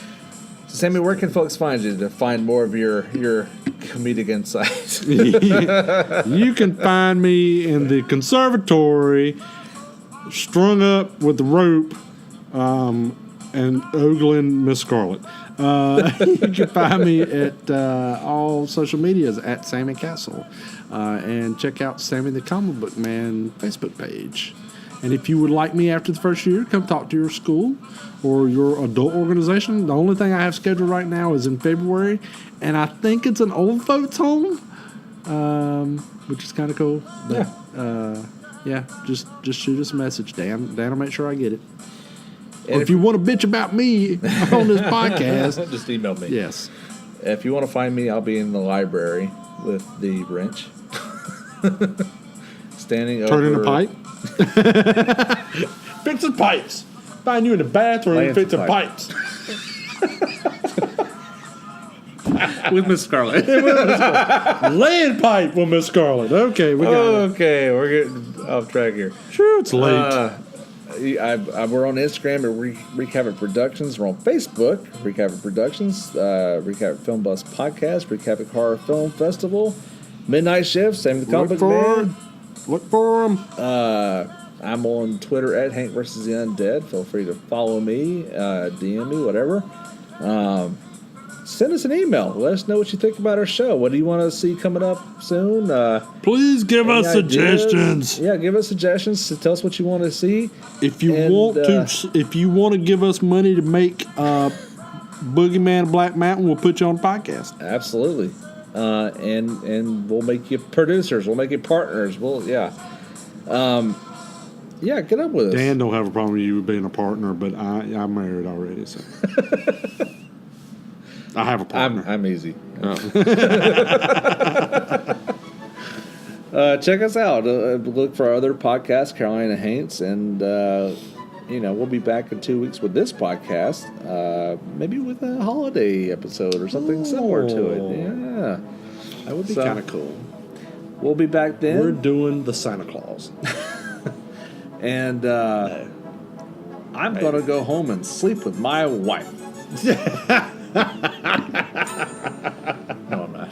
So, Sammy, where can folks find you to find more of your comedic insights? You can find me in the conservatory, strung up with the rope, and ogling Miss Scarlet. You can find me at all social medias at Sammy Castle. And check out Sammy the Comic Book Man Facebook page. And if you would like me after the first year, come talk to your school or your adult organization. The only thing I have scheduled right now is in February, and I think it's an old folks home, which is kind of cool. But, just shoot us a message. Dan will make sure I get it. Or if you want to bitch about me on this podcast, just email me. Yes. If you want to find me, I'll be in the library with the wrench. Standing Turning over... a pipe. Fixing pipes. Find you in the bathroom fixing pipes. with Miss Scarlet. Laying pipe with Miss Scarlet. Okay, we got it. Okay, we're getting off track here. Sure, it's late. We're on Instagram at Recap It Productions. We're on Facebook, Recap It Productions, Recap It Film Bus Podcast, Recap It Horror Film Festival, Midnight Shift, Sammy the Comic Book Man. Look for them. I'm on Twitter at Hank vs. the Undead. Feel free to follow me, DM me, whatever. Send us an email. Let us know what you think about our show. What do you want to see coming up soon? Please give us ideas? suggestions. Yeah, give us suggestions. Tell us what you want to see. If you want to give us money to make Boogeyman Black Mountain, we'll put you on the podcast. Absolutely. And we'll make you producers. We'll make you partners. Get up with us. Dan don't have a problem with you being a partner, but I'm married already, so I have a partner. I'm easy. Oh. Check us out. Look for our other podcasts, Carolina Haints, and we'll be back in 2 weeks with this podcast, maybe with a holiday episode or something similar to it. Yeah, That would be kind of cool. We'll be back then. We're doing the Santa Claus. And I'm going to go home and sleep with my wife. No, I'm not.